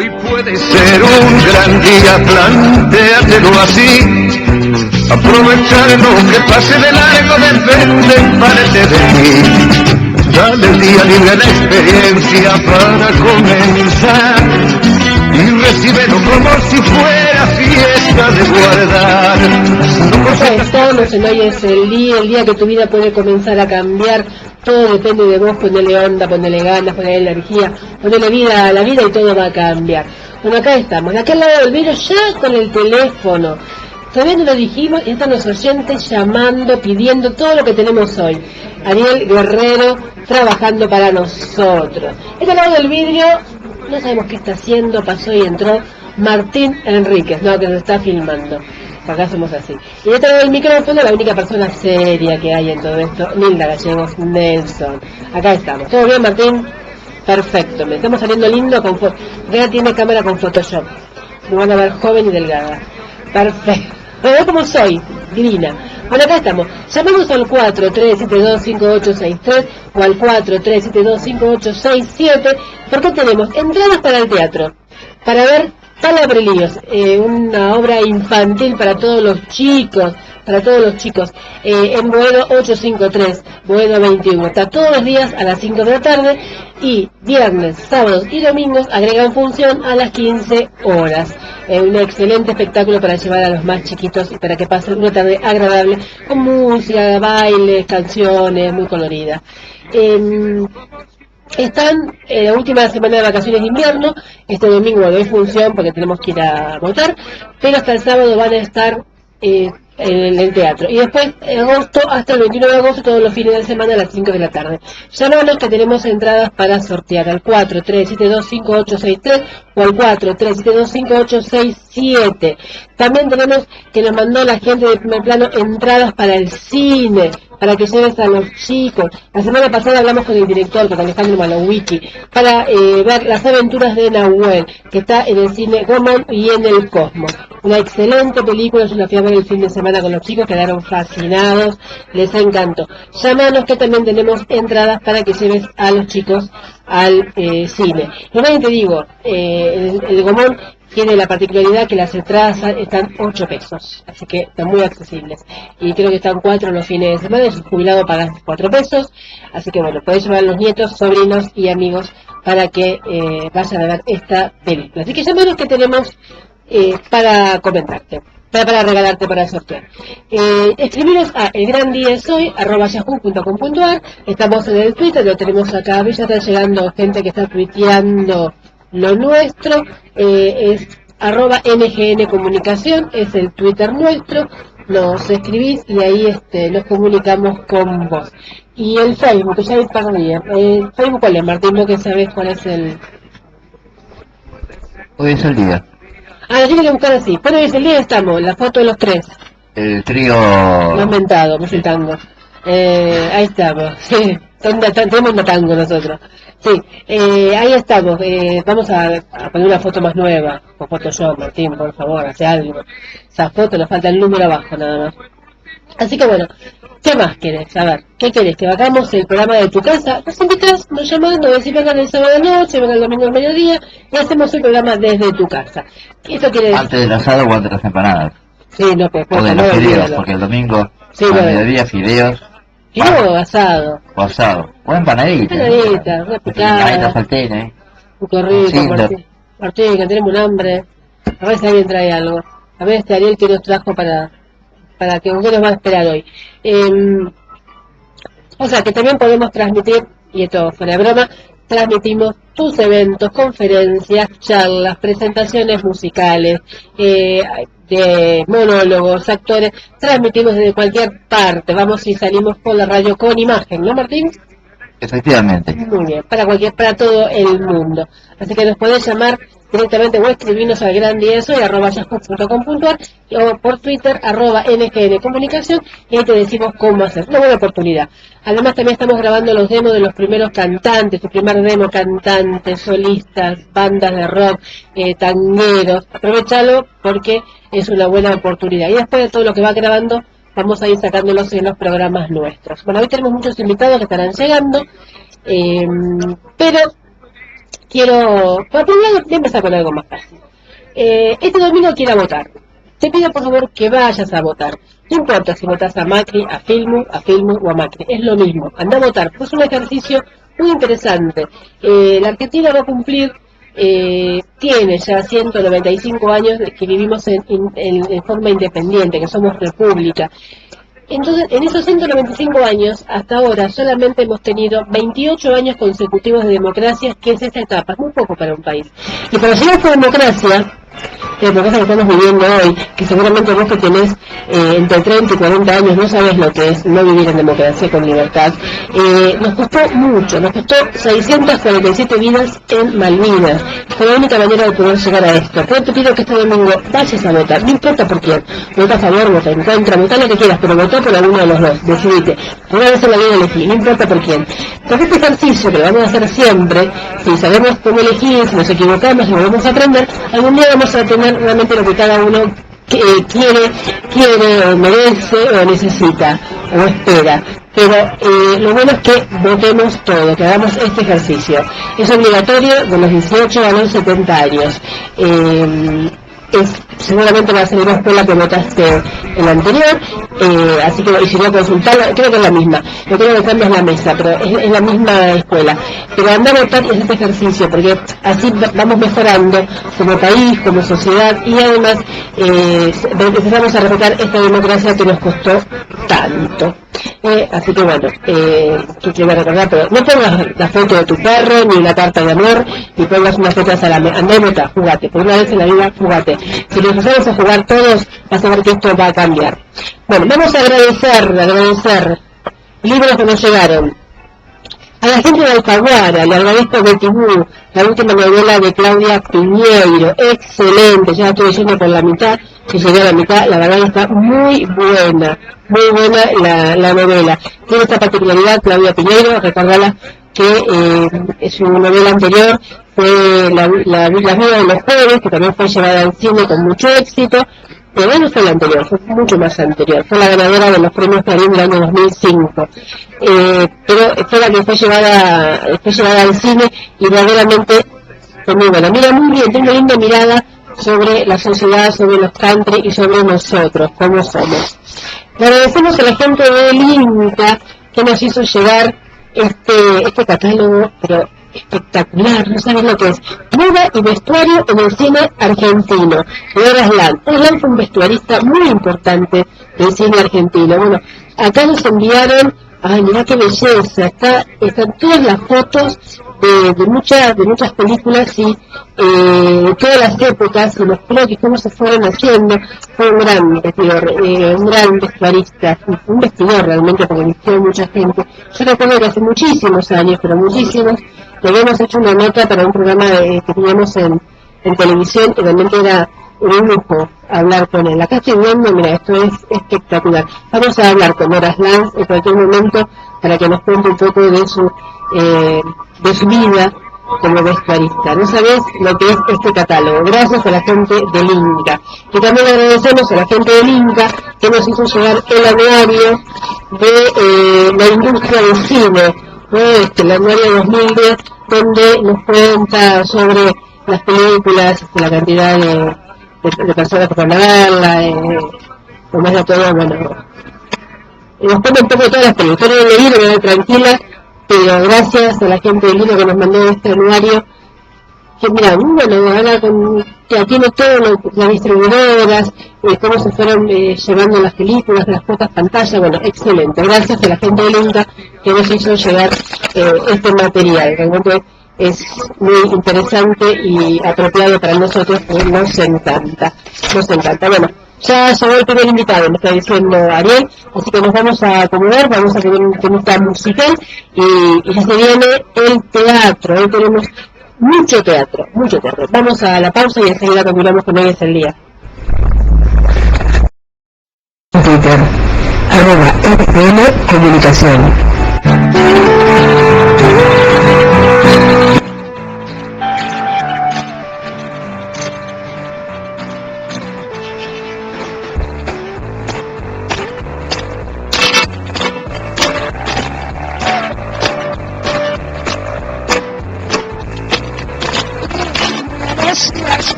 Hoy puede ser un gran día, plantéatelo así. Aprovechar lo que pase de largo depende en parte de mí. Dale el día libre la experiencia para comenzar y recíbelo como si fuera fiesta de guardar. Ya estamos en Hoy es el día que tu vida puede comenzar a cambiar. Todo depende de vos, ponele onda, ponele ganas, ponele energía, ponele vida a la vida y todo va a cambiar. Bueno, acá estamos, acá al lado del vidrio ya con el teléfono. Todavía no lo dijimos y están los oyentes llamando, pidiendo todo lo que tenemos hoy. Ariel Guerrero trabajando para nosotros. Este lado del vidrio, no sabemos qué está haciendo, pasó y entró Martín Enríquez, no, que nos está filmando. Acá somos así. Y dentro del micrófono, la única persona seria que hay en todo esto, Nilda Gallegos Nelson. Acá estamos. ¿Todo bien, Martín? Perfecto. Me estamos saliendo lindo con ya tiene cámara con Photoshop. Me van a ver joven y delgada. Perfecto. Pero como soy, divina. Bueno, acá estamos. Llamamos al 43725863 o al 43725867 porque tenemos entradas para el teatro. Para ver Palabrelíos, una obra infantil para todos los chicos, en Boedo 853, Boedo 21. Está todos los días a las 5 de la tarde y viernes, sábados y domingos agregan función a las 15 horas. Un excelente espectáculo para llevar a los más chiquitos y para que pasen una tarde agradable con música, bailes, canciones, muy colorida. Están en la última semana de vacaciones de invierno. Este domingo no hay función porque tenemos que ir a votar, pero hasta el sábado van a estar en el teatro. Y después, en agosto, hasta el 21 de agosto, todos los fines de semana a las 5 de la tarde. Llámanos que tenemos entradas para sortear al 43725863 o al 43725867. También tenemos que nos mandó la gente de Primer Plano entradas para el cine, para que lleves a los chicos. La semana pasada hablamos con el director, con Alejandro Malowicki, para ver las aventuras de Nahuel, que está en el cine Goman y en el Cosmos. Una excelente película, yo la fui a ver el fin de semana con los chicos, quedaron fascinados, les encantó. Llámanos que también tenemos entradas para que lleves a los chicos al cine. Lo más que te digo, el Gomón tiene la particularidad que las entradas están 8 pesos, así que están muy accesibles. Y creo que están 4 los fines de semana, y el jubilado paga 4 pesos, así que bueno, podés llevar a los nietos, sobrinos y amigos para que vayan a ver esta película. Así que llámanos que tenemos para comentarte. Para regalarte para sortear. Escribiros a elgrandiasoy@yahoo.com.ar. Estamos en el Twitter, lo tenemos acá, ya está llegando gente que está tuiteando lo nuestro, es @NGN Comunicación, es el Twitter nuestro, nos escribís y ahí nos comunicamos con vos. Y el Facebook, ya perdí, el Facebook cuál es, Martín, ¿no que sabés cuál es el...? Hoy es el día. Ah, tiene que buscar así. Bueno, es el día estamos, la foto de los tres. El trío... Lo han mentado, no es el tango. Ahí estamos, sí. Tenemos un tango nosotros. Sí, ahí estamos. Vamos a poner una foto más nueva. Con Photoshop, Martín, por favor, hace algo. Esa foto, nos falta el número abajo nada más. Así que bueno, ¿qué más querés? A ver, ¿qué querés? Que hagamos el programa de tu casa. Nos invitas, nos llaman, nos decís vengan el sábado de noche, vengan el domingo al mediodía y hacemos el programa desde tu casa. ¿Eso quiere decir? Antes del asado o antes de las empanadas. Sí, no, pues o de los fideos, porque el domingo sí, al mediodía fideos. Fideo o asado. O asado. O empanadita. Empanadita, una picada. Empanadita salteña, Un corrido, Martín, que tenemos un hambre. A ver si alguien trae algo. A ver Ariel que nos trajo para que nos va a esperar hoy. O sea, que también podemos transmitir, y esto fuera de broma, transmitimos tus eventos, conferencias, charlas, presentaciones musicales, de monólogos, actores, transmitimos desde cualquier parte, vamos y salimos por la radio con imagen, ¿no, Martín? Efectivamente. Muy bien, para todo el mundo. Así que nos podés llamar directamente o escribirnos al grandieso@yahoo.com.ar o por Twitter @NGN Comunicación y ahí te decimos cómo hacer. Una buena oportunidad. Además también estamos grabando los demos de los primeros cantantes, tu primer demo, cantantes, solistas, bandas de rock, tangueros. Aprovechalo porque es una buena oportunidad. Y después de todo lo que va grabando, vamos a ir sacándolos en los programas nuestros. Bueno, hoy tenemos muchos invitados que estarán llegando, pero voy a empezar con algo más fácil. Este domingo quiero votar. Te pido por favor que vayas a votar. No importa si votas a Macri, a Filmus o a Macri, es lo mismo. Anda a votar, pues es un ejercicio muy interesante. La Argentina va a cumplir, tiene ya 195 años que vivimos en forma independiente, que somos república. Entonces, en esos 195 años, hasta ahora, solamente hemos tenido 28 años consecutivos de democracia, que es esta etapa, es muy poco para un país. Y para llegar a esta democracia, la democracia que estamos viviendo hoy, que seguramente vos que tenés entre 30 y 40 años no sabes lo que es no vivir en democracia con libertad, nos costó mucho, nos costó 647 vidas en Malvinas. Fue la única manera de poder llegar a esto. Pero te pido que este domingo vayas a votar, no importa por quién, vota a favor, vota en contra, vota lo que quieras, pero vota por alguno de los dos, decidite. Una vez en la vida elegí, no importa por quién. Porque este ejercicio que lo vamos a hacer siempre, si sabemos cómo elegir, si nos equivocamos, si volvemos a aprender, algún día vamos a tener realmente lo que cada uno quiere, o merece, o necesita, o espera. Pero lo bueno es que votemos todo, que hagamos este ejercicio. Es obligatorio de los 18 a los 70 años. Seguramente va a ser una escuela que votaste en la anterior, así que si no consultarla, creo que es la misma, no creo que cambies la mesa, pero es la misma escuela. Pero andar a votar es este ejercicio, porque así vamos mejorando como país, como sociedad, y además empezamos a respetar esta democracia que nos costó tanto. Así que bueno, que te voy a recordar, pero no pongas la foto de tu perro, ni la carta de amor, ni pongas unas fotos a la mesa. Andá y votá, jugate, por una vez en la vida jugate. Si nos empezamos a jugar todos, vas a ver que esto va a cambiar. Bueno, vamos a agradecer libros que nos llegaron. A la gente de Alfaguara, le agradezco a Betibú, la última novela de Claudia Piñeiro, excelente, ya la estoy leyendo por la mitad, que llegué a la mitad, la verdad está muy buena la novela. Tiene esta particularidad, Claudia Piñeiro, recordarla que su novela anterior fue La vida de los jueves, que también fue llevada al cine con mucho éxito, pero no fue la anterior, fue mucho más anterior, fue la ganadora de los premios Clarín del año 2005, pero fue la que fue llevada al cine y verdaderamente fue muy buena. Mira muy bien, tiene una linda mirada sobre la sociedad, sobre los country y sobre nosotros, cómo somos. Le agradecemos a la gente del INCA que nos hizo llegar este catálogo, pero espectacular, no saben lo que es. Moda y vestuario en el cine argentino, de Oraslan. Oraslan fue un vestuarista muy importante del cine argentino. Bueno, acá nos enviaron, ay, mirá qué belleza, están todas las fotos de muchas películas y todas las épocas y los croquis, cómo se fueron haciendo. Fue un gran vestidor, un gran vestuarista, un vestidor realmente, porque vistió mucha gente. Yo recuerdo que hace muchísimos años, pero muchísimos, le habíamos hecho una nota para un programa que teníamos en televisión, y realmente era un lujo hablar con él. Acá estoy viendo, mira, esto es espectacular. Vamos a hablar con Oraslan en cualquier momento para que nos cuente un poco de su vida como vestuarista. No sabés lo que es este catálogo. Gracias a la gente del INCA. Y también agradecemos a la gente del INCA que nos hizo llegar el anuario de la industria del cine, ¿no? El anuario 2010, donde nos cuenta sobre las películas, la cantidad de personas que van a verla, más de todo, bueno, nos cuenta un poco de todas las películas. Yo no he leído, me voy tranquila, pero gracias a la gente del libro que nos mandó este anuario, que mira, bueno, ahora ya tiene todo las distribuidoras, cómo se fueron llevando las películas, las cuotas pantalla, bueno, excelente. Gracias a la gente del INCA que nos hizo llegar este material, realmente es muy interesante y apropiado para nosotros, que nos encanta. Bueno, ya llegó el primer invitado, me está diciendo Ariel, así que nos vamos a acomodar, vamos a tener un temita musical y ya se viene el teatro. Hoy tenemos mucho teatro. Vamos a la pausa y enseguida continuamos con Hoy es el Día. Twitter, @RPM Comunicación.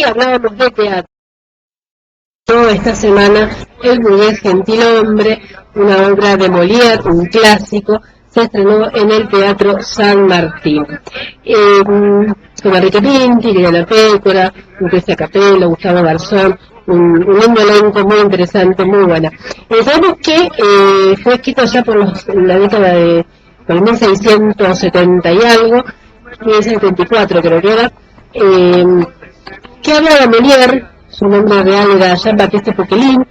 Hablábamos de teatro. Esta semana El burgués gentilhombre, una obra de Molière, un clásico, se estrenó en el Teatro San Martín. Con Enrique Pinti, Liliana Pécora, Lucrecia Capello, Gustavo Garzón, un lindo elenco muy interesante, muy buena. Sabemos que fue escrito ya por la década de por el 1670 y algo, 1674 creo que era, que habla de Molière. Su nombre real era Jean-Baptiste Poquelin.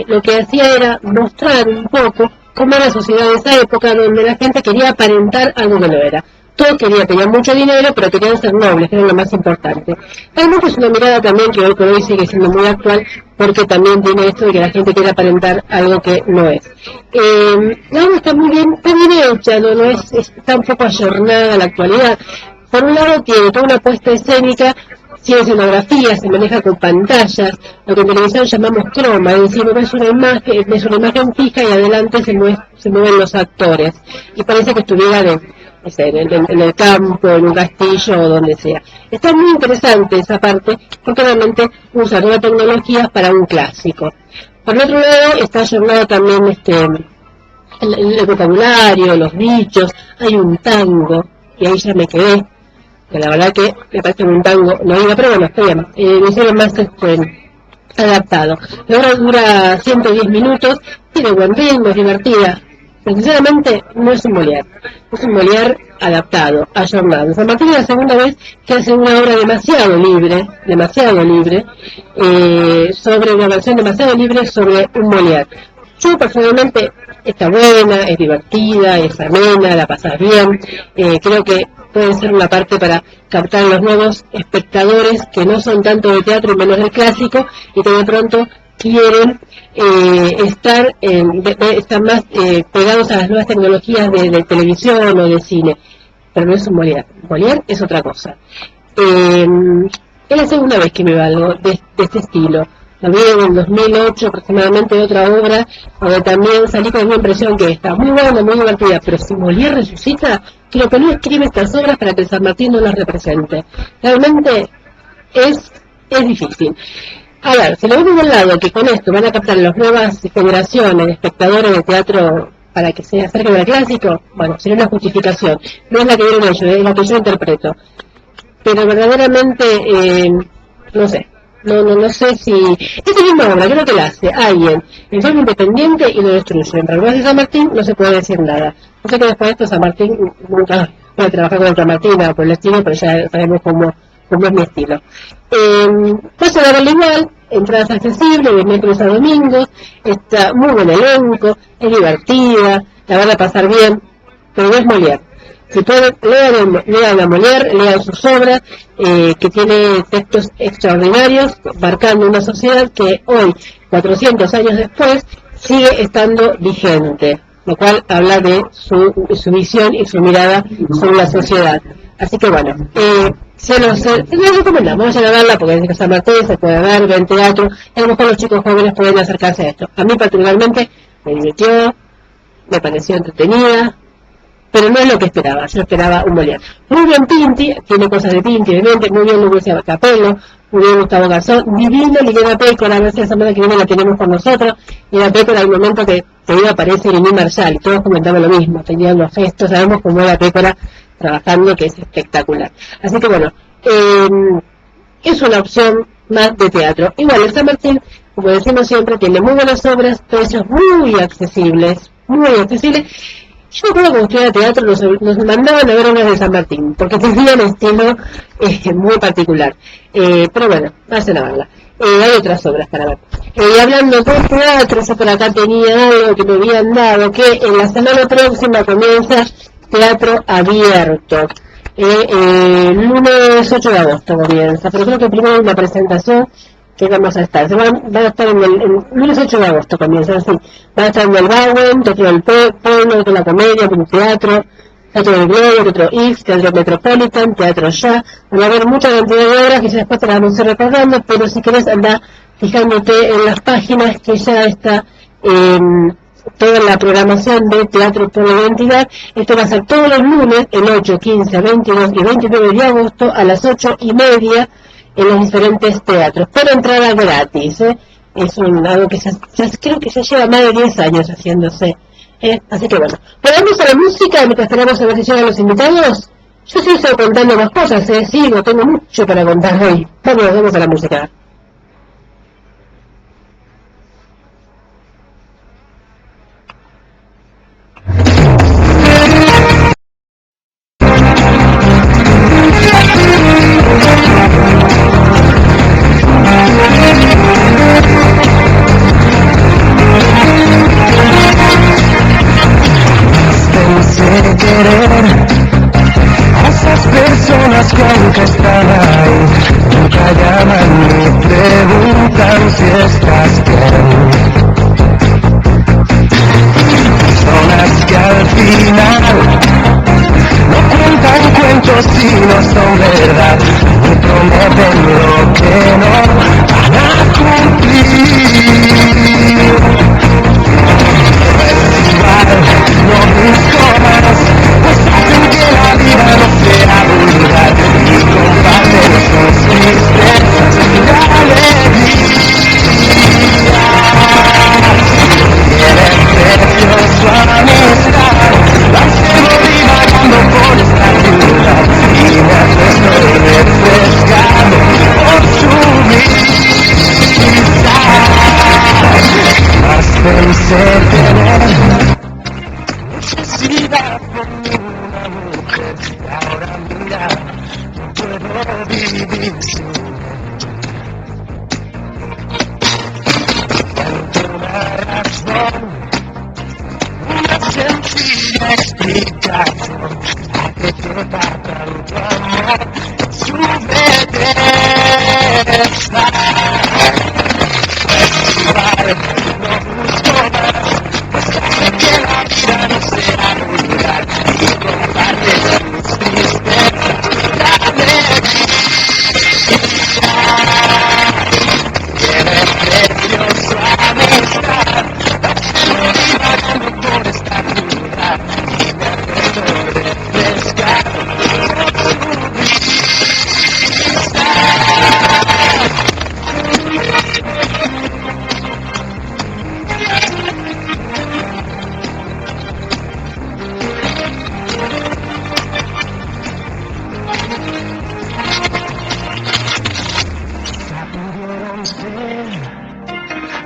Lo que hacía era mostrar un poco cómo era la sociedad de esa época, donde la gente quería aparentar algo que no era. Todos querían tener mucho dinero, pero querían ser nobles, que era lo más importante. Realmente es una mirada también que hoy por hoy sigue siendo muy actual, porque también tiene esto de que la gente quiere aparentar algo que no es. La obra está muy bien hecha, no está un poco ayornada a la actualidad. Por un lado tiene toda una puesta escénica, tiene escenografía, se maneja con pantallas, lo que en televisión llamamos croma, es decir, es una imagen fija y adelante se mueven los actores. Y parece que estuviera en el campo, en un castillo o donde sea. Está muy interesante esa parte, porque realmente usa nuevas tecnologías para un clásico. Por el otro lado, está ayornado también el vocabulario, los dichos, hay un tango, y ahí ya me quedé. Que la verdad que me parece un tango, no diga, pero bueno, está bien, lo hicieron más adaptado. La obra dura 110 minutos, tiene buen ritmo, es divertida, pero sinceramente no es un Molière, es un Molière adaptado, ayornado. San Martín es la segunda vez que hace una obra demasiado libre, sobre una versión demasiado libre sobre un Molière. Yo personalmente está buena, es divertida, es amena, la pasas bien, creo que puede ser una parte para captar a los nuevos espectadores que no son tanto de teatro y menos del clásico y que de pronto quieren estar más pegados a las nuevas tecnologías de televisión o de cine. Pero no es un Molière. Molière es otra cosa. Es la segunda vez que me valgo de este estilo. Lo vi en el 2008 aproximadamente de otra obra, donde también salí con una impresión que está muy buena, muy divertida, pero si Molière resucita, creo que no escribe estas obras para que San Martín no las represente. Realmente es es difícil. A ver, si lo vemos de un lado, que con esto van a captar las nuevas generaciones de espectadores de teatro para que se acerquen al clásico, bueno, sería una justificación. No es la que vieron ellos, es la que yo interpreto. Pero verdaderamente, no sé. No sé si... Esa misma obra, creo que la hace alguien en forma independiente y lo destruye. En Palmas de San Martín no se puede decir nada. No sé que después de esto San Martín nunca puede trabajar con otra Martina o por el estilo, pero ya sabemos cómo es mi estilo. Vas a verlo igual, entradas accesibles, de miércoles a domingos, está muy buen elenco, es divertida, la van a pasar bien, pero no es Molière. Si pueden, lean a Molière, lean sus obras, que tiene textos extraordinarios, marcando una sociedad que hoy, 400 años después, sigue estando vigente, lo cual habla de su visión y su mirada sobre la sociedad. Así que bueno, se los recomendamos, vayan a verla porque es de San Martín, se puede ver, ven teatro, y a lo mejor los chicos jóvenes pueden acercarse a esto. A mí particularmente me divirtió, me pareció entretenida, pero no es lo que esperaba, yo esperaba un Molière. Muy bien Pinti, tiene cosas de Pinti, obviamente, muy bien Lucrecia Capello, muy bien Gustavo Garzón, divino Liliana Pécora, a ver si la semana que viene la tenemos con nosotros, y la Pécora al momento que te iba a aparecer Lili Marshall, y todos comentaban lo mismo, tenían los gestos, sabemos cómo era Pécora trabajando, que es espectacular. Así que bueno, es una opción más de teatro. Igual, el San Martín, como decimos siempre, tiene muy buenas obras, precios muy accesibles, Yo creo que cuando estudiaba teatro nos mandaban a ver obras de San Martín, porque tenían un estilo muy particular. Pero bueno, hacen a verla. Hay otras obras para ver. Hablando de teatro, yo por acá tenía algo que me habían dado, que en la semana próxima comienza Teatro Abierto. Lunes 8 de agosto comienza, pero creo que primero hay una presentación que vamos a estar. Van a estar en el lunes 8 de agosto comienza, así. Van a estar en el Bowen, Teatro del Pueblo, Teatro de la Comedia, un Teatro del Globo, Teatro X, Teatro Metropolitan, Teatro Ya. Van a haber mucha cantidad de obras que ya después te las vamos a ir recordando, pero si querés andar fijándote en las páginas que ya está toda la programación de Teatro por la Identidad. Esto va a ser todos los lunes, el 8, 15, 22 y 29 de agosto a las 8:30 en los diferentes teatros, pero entrada gratis, es algo que ya creo que ya lleva más de 10 años haciéndose, así que bueno. Pero vamos a la música, mientras esperamos a ver si llegan los invitados. Yo sí estoy contando más cosas, sigo, tengo mucho para contar hoy. Vamos a la música. A esas personas que están ahí, nunca llaman ni preguntan si estás bien. Personas que al final no cuentan cuentos si no son verdad, ni prometen lo que no van a cumplir. No busco más, pues hacen que la vida no sea vulgar y comparten sus tristezas y alegrías. Tiene precio su amistad, la divagando por esta ciudad y me estoy refrescando por su vista. Más pensé tener necesidad por una mujer y ahora mira, no puedo vivir sin encuentro una razón, una sencilla explicación a que te da tanto amor su belleza. Es igual, no busco más, pues hace que la vida no sea vulgar y comparte sus tristezas la alegría. Tiene precio su amistad, la divagando por esta ciudad y me acuerdo refrescado por su vista.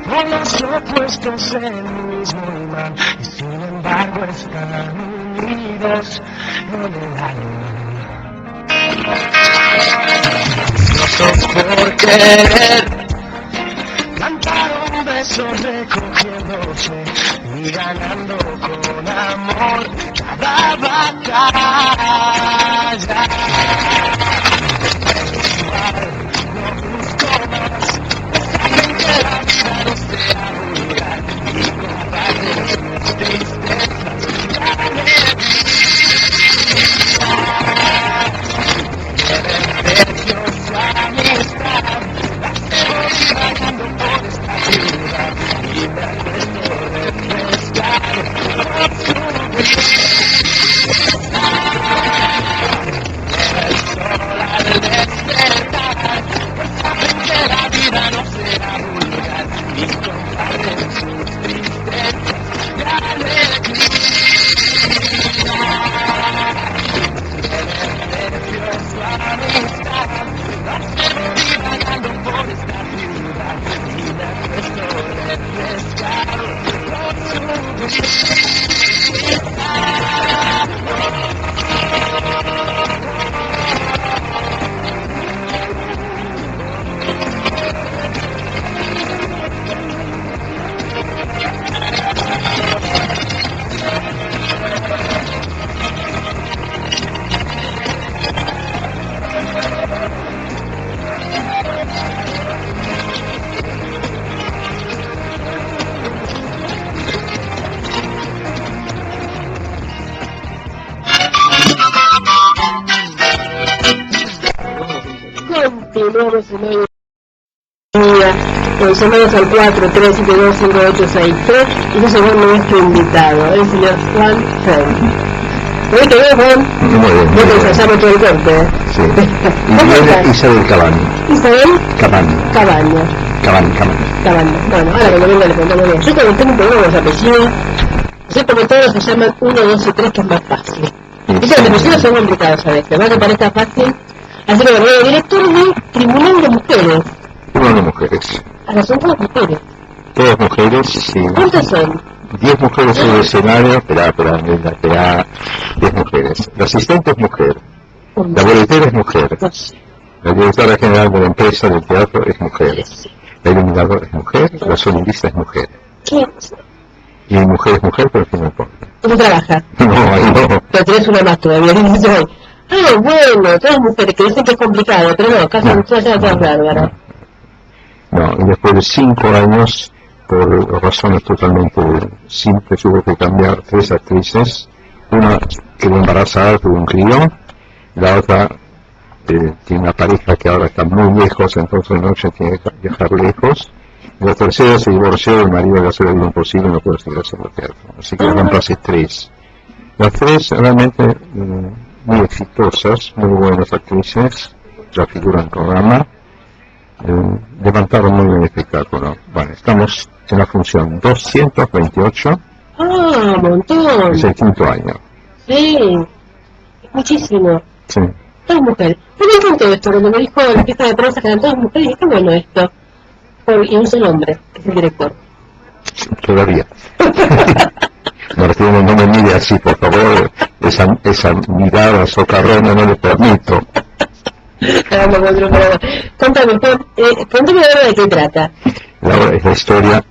Por los opuestos en el mismo imán, y sin embargo están unidos en el alma. No son por querer cantar un beso recogiéndose y ganando con amor cada batalla. No busco más, saben que la vida no sea vulgar y comparten las tristezas y la alegría. Preciosa amistad, la estoy vagando por esta ciudad y me acuesto refrescar por su el sol al despertar, pues saben que la vida no será vulgar y comparten sus tristezas y alegría. Preciosa amistad, la estoy vagando por esta ciudad y me acuesto refrescar por su Continuamos en hoy llamamos al 4-372-5863 y nos llamó nuestro invitado, el señor Juan Fern. ¿Muy bien, Juan? Muy bien. No te ensayamos todo el corte. Sí. Y viene Isabel Cabaño. Isabel Cabaño. Cabaño. Cabaño. Bueno, ahora cuando venga le preguntamos bien. Yo también tengo un problema con los apellidos. Yo como todos se llaman 1, 2 y 3, que es más fácil. Viste, los apellidos son complicados a veces, ¿no? Que parezca fácil. Así que bueno, director de Tribunal de Mujeres. Uno de mujeres. Ahora son todas mujeres. Todas mujeres, sí. ¿Cuántas son? 10 mujeres en el escenario, espera, 10 mujeres. La asistente es mujer. La boletera es mujer. La directora general de la empresa del teatro es mujer. La iluminadora es mujer. La sonidista es mujer. ¿Qué? Y mujer es mujer, pero que no importa. ¿Cómo trabaja? No. Pero tenés una más todavía, dice hoy. Ah, bueno, todas mujeres que dicen que es complicado, pero no, casi todas bárbaras. No, y después de 5 años, por razones totalmente simples, hubo que cambiar 3 actrices. Una quedó embarazada, tuvo un crío. La otra tiene una pareja que ahora está muy lejos, entonces no se tiene que viajar lejos. Y la tercera se divorció, el marido le hace lo imposible y no puede seguir haciendo teatro. Así que reemplacé 3. Las 3 realmente muy exitosas, muy buenas actrices, la figura en programa. Levantaron muy bien el espectáculo. Bueno, estamos en la función 228. Ah, un montón. Es el 5º año. Sí, muchísimo. Sí. Todas mujeres. Me encantó esto, cuando me dijo en la fiesta de prensa que eran todas mujeres, dije, qué bueno esto. Y un solo hombre, que es el director. Todavía. Martín, no me mire así, por favor. Esa mirada socarrona no le permito. Contame, cuéntame ahora de qué trata. Es la historia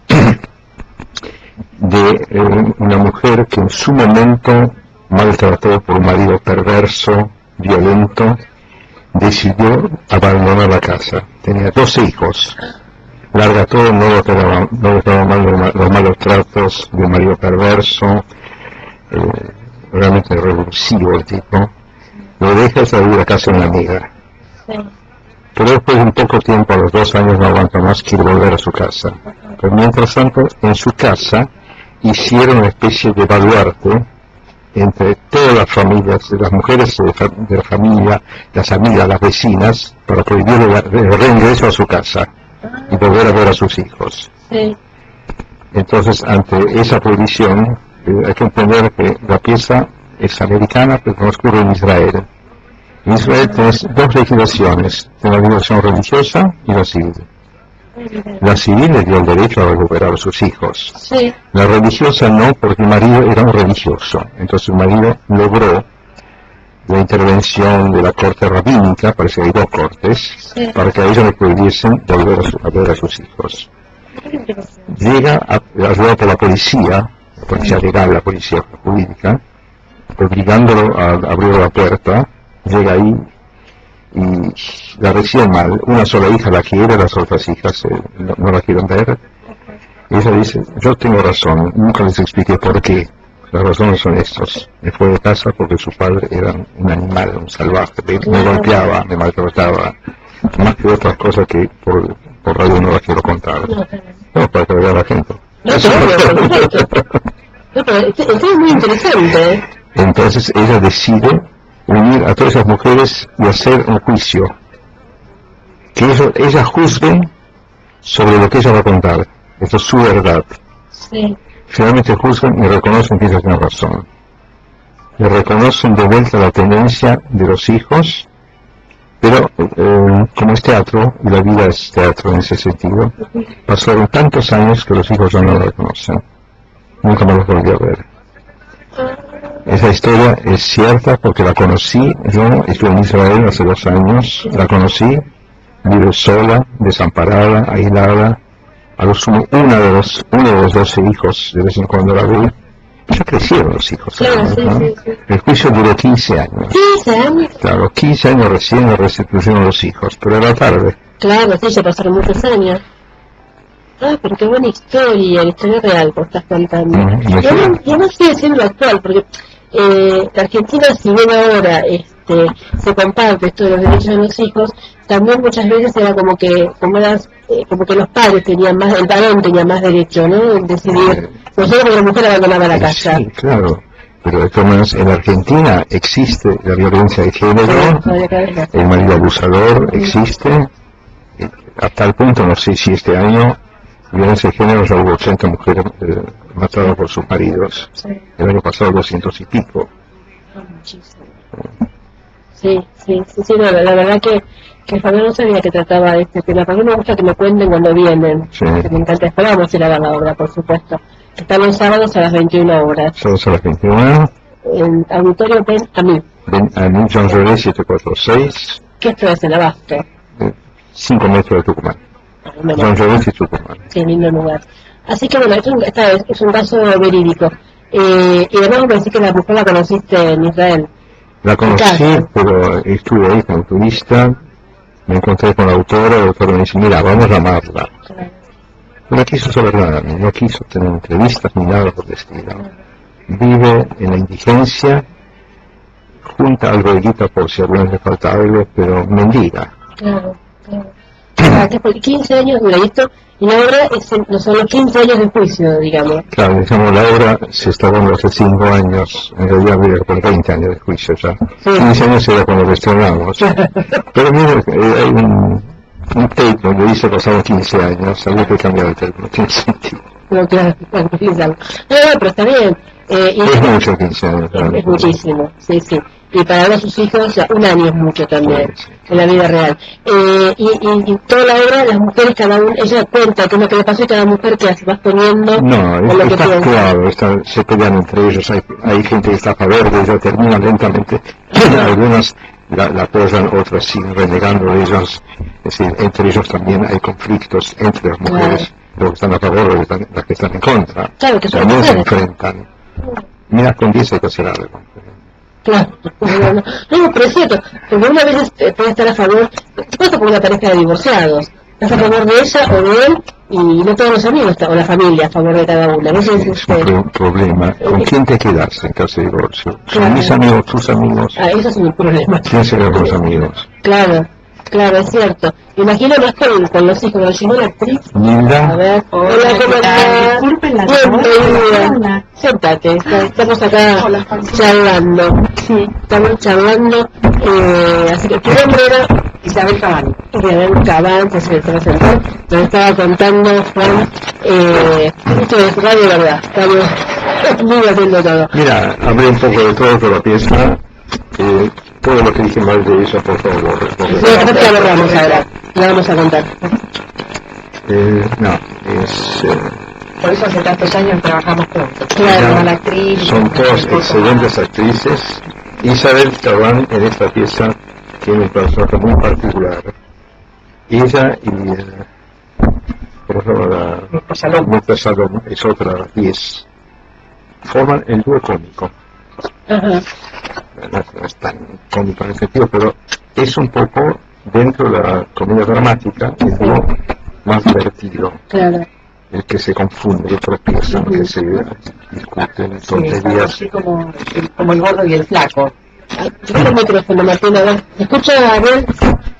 de una mujer que en su momento, maltratada por un marido perverso, violento, decidió abandonar la casa. Tenía 2 hijos. Larga todo, no le quedaban mal los malos tratos de un marido perverso, realmente revulsivo el tipo. Lo deja y se va a casa de una amiga. Sí. Pero después de un poco tiempo, a los 2 años, no aguanta más, quiere volver a su casa. Pero mientras tanto, en su casa hicieron una especie de baluarte entre todas las familias, las mujeres de la familia, las amigas, las vecinas, para prohibir el reingreso a su casa y volver a ver a sus hijos. Sí. Entonces, ante esa prohibición, hay que entender que la pieza es americana, pero transcurre en Israel. En Israel tienes 2 legislaciones, la legislación religiosa y la civil. La civil le dio el derecho a recuperar a sus hijos. Sí, La religiosa no, porque el marido era un religioso. Entonces el marido logró la intervención de la corte rabínica, parece que hay 2 cortes, sí. para que a ellos le pudiesen volver a ver a sus hijos. Llega, ayudado por la policía legal, la policía jurídica, obligándolo a abrir la puerta, llega ahí y la reciben mal. Una sola hija la quiere, las otras hijas no la quieren ver. Y ella dice, yo tengo razón, nunca les expliqué por qué. Las razones son estas. Me fue de casa porque su padre era un animal, un salvaje, me golpeaba, me maltrataba, más que otras cosas que por radio no las quiero contar. No, para que lo vea la gente. No, pero perfecto. No, pero esto es muy interesante, ¿eh? Entonces ella decide unir a todas esas mujeres y hacer un juicio. Que ellas juzguen sobre lo que ella va a contar. Esto es su verdad. Sí. Finalmente juzgan y reconocen que ellas tienen razón. Le reconocen de vuelta la tendencia de los hijos, pero como es teatro, y la vida es teatro en ese sentido, pasaron tantos años que los hijos ya no lo reconocen. Nunca más los volví a ver. Esa historia es cierta porque la conocí, yo estuve en Israel hace 2 años, la conocí, vive sola, desamparada, aislada, a lo sumo uno de los 12 hijos, de vez en cuando la ve. Ya crecieron los hijos. Claro, ¿no? sí. El juicio duró 15 años. 15 años. Claro, 15 años recién la restitución de los hijos, pero era tarde. Claro, sí, ya pasaron muchos años. Ah, pero qué buena historia, la historia real que estás contando. Yo no sigue siendo actual, porque la Argentina, si bien ahora se comparte esto de los derechos de los hijos, también muchas veces era como que los padres tenían más, el varón tenía más derecho, ¿no? En decidir, no solo porque la mujer abandonaba la casa. Sí, claro, pero de todas maneras en Argentina existe la violencia de género, el marido abusador existe, a tal punto, no sé si este año, violencia de género ya hubo 80 mujeres matadas por sus maridos, el año pasado 200 y pico. Sí, no, la verdad que Fabián no sabía que trataba de este tema. Para mí me gusta que me cuenten cuando vienen. Sí. Que me encanta, esperamos ir a ver la obra, por supuesto. Están los sábados a las 21 horas. Sábados a las 21. En Auditorio Ven a mí. Ven a mí, Jean Jaurès 746. Que esto es en Abasto. 5 metros de Tucumán. Jean Jaurès y Tucumán. Qué lindo lugar. Así que bueno, es un caso verídico. Y además me decís que la mujer la conociste en Israel. La conocí, pero estuve ahí como turista, me encontré con la autora me dice, mira, vamos a llamarla. No quiso saber nada, no quiso tener entrevistas ni nada por el estilo. Vive en la indigencia, junta algo de guita por si alguna vez le falta algo, pero mendiga. Claro. Que por 15 años dura esto, y la obra no son los 15 años de juicio, digamos. Claro, digamos, la obra se está dando hace 5 años, en realidad vive por 20 años de juicio ya. 15 años era cuando lo estrenamos. Pero mire, hay un tape donde dice pasaron 15 años, algo que cambiar el término, tiene sentido. No, claro, no, pero está bien. Es mucho 15 años. Es muchísimo, sí. Y para ver a sus hijos, ya, 1 año es mucho también, en la vida real. Y toda la obra, las mujeres, cada una, ella cuenta qué es lo que le pasó y cada mujer que vas poniendo. No, está actuado, se pelean entre ellos, hay gente que está a favor de ella, termina lentamente, algunas la apoyan, otras siguen renegando de ellas, es decir, entre ellos también hay conflictos entre las mujeres, los que están a favor y las que están en contra, claro, que también se enfrentan. Mira, con 10 hay que hacer algo. Claro, no, pero es cierto, porque una vez puede estar a favor, ¿qué pasa con una pareja de divorciados? Estás a favor de ella o de él, y no todos los amigos o la familia a favor de cada una. Es un problema. ¿Con quién te quedas en caso de divorcio? ¿Son mis amigos, tus amigos? Eso es un problema. ¿Quién serán los amigos? Claro, es cierto. Me imagino más con los hijos, con la actriz. Linda. A ver, hola, ¿cómo estás? Bienvenida. Siéntate, estamos acá charlando. Sí, estamos charlando. Así que tu nombre era Isabel Cabán. Que se presentó. Nos estaba contando Juan, esto es radio, ¿verdad? Estamos muy haciendo todo. Mira, hablé un poco de todo, pero la pieza, todo lo que dije mal de ella, por favor. Sí, ahora la vamos a contar. No, es... Por eso hace tantos años trabajamos juntos. Claro. La actriz, son todas excelentes actrices. Isabel Cabán en esta pieza tiene un personaje muy particular. Ella y por ejemplo la Salom es otra 10. Forman el dúo cómico. Ajá. No es tan cómico en el sentido, pero es un poco dentro de la comedia dramática el dúo más divertido. Claro. El que se confunde, que tropieza, que se discuten tonterías. así como el gordo y el flaco. Tiene el micrófono, Martín, a ver. ¿Escucha, Abel?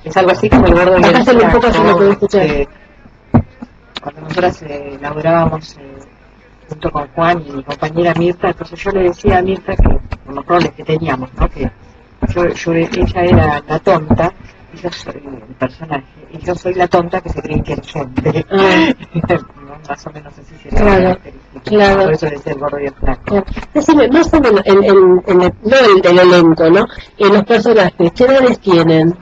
Es algo así como el gordo y el Bajáselo un flaco. poco, así lo puedo escuchar. Cuando nosotras laborábamos junto con Juan y mi compañera Mirta, entonces yo le decía a Mirta que, por los roles que teníamos, ¿no? Que ella era la tonta, y yo soy el personaje, y yo soy la tonta que se cree inteligente. ¿No? Más o menos así sería la característica. Claro. Por eso decía el gordo y el flaco. Decime, más o menos, no el elenco, ¿no? Los personajes, ¿qué edades tienen?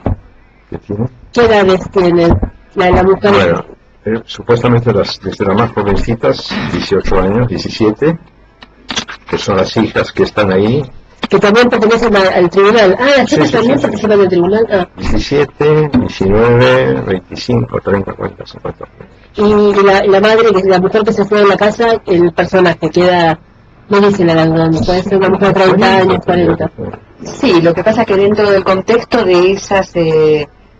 ¿Qué tiene? ¿Qué edades tienen? La mujer. Bueno, supuestamente desde las más jovencitas, 18 años, 17, que son las hijas que están ahí. Que también pertenecen al tribunal. Ah, las chicas también participan del tribunal. Ah. 17, 19, 25, 30, 40, 50. Y la madre, que es la mujer que se fue de la casa, el personaje queda, no dice la edad, puede ser una mujer de 30 años, 40. Sí, lo que pasa es que dentro del contexto de esas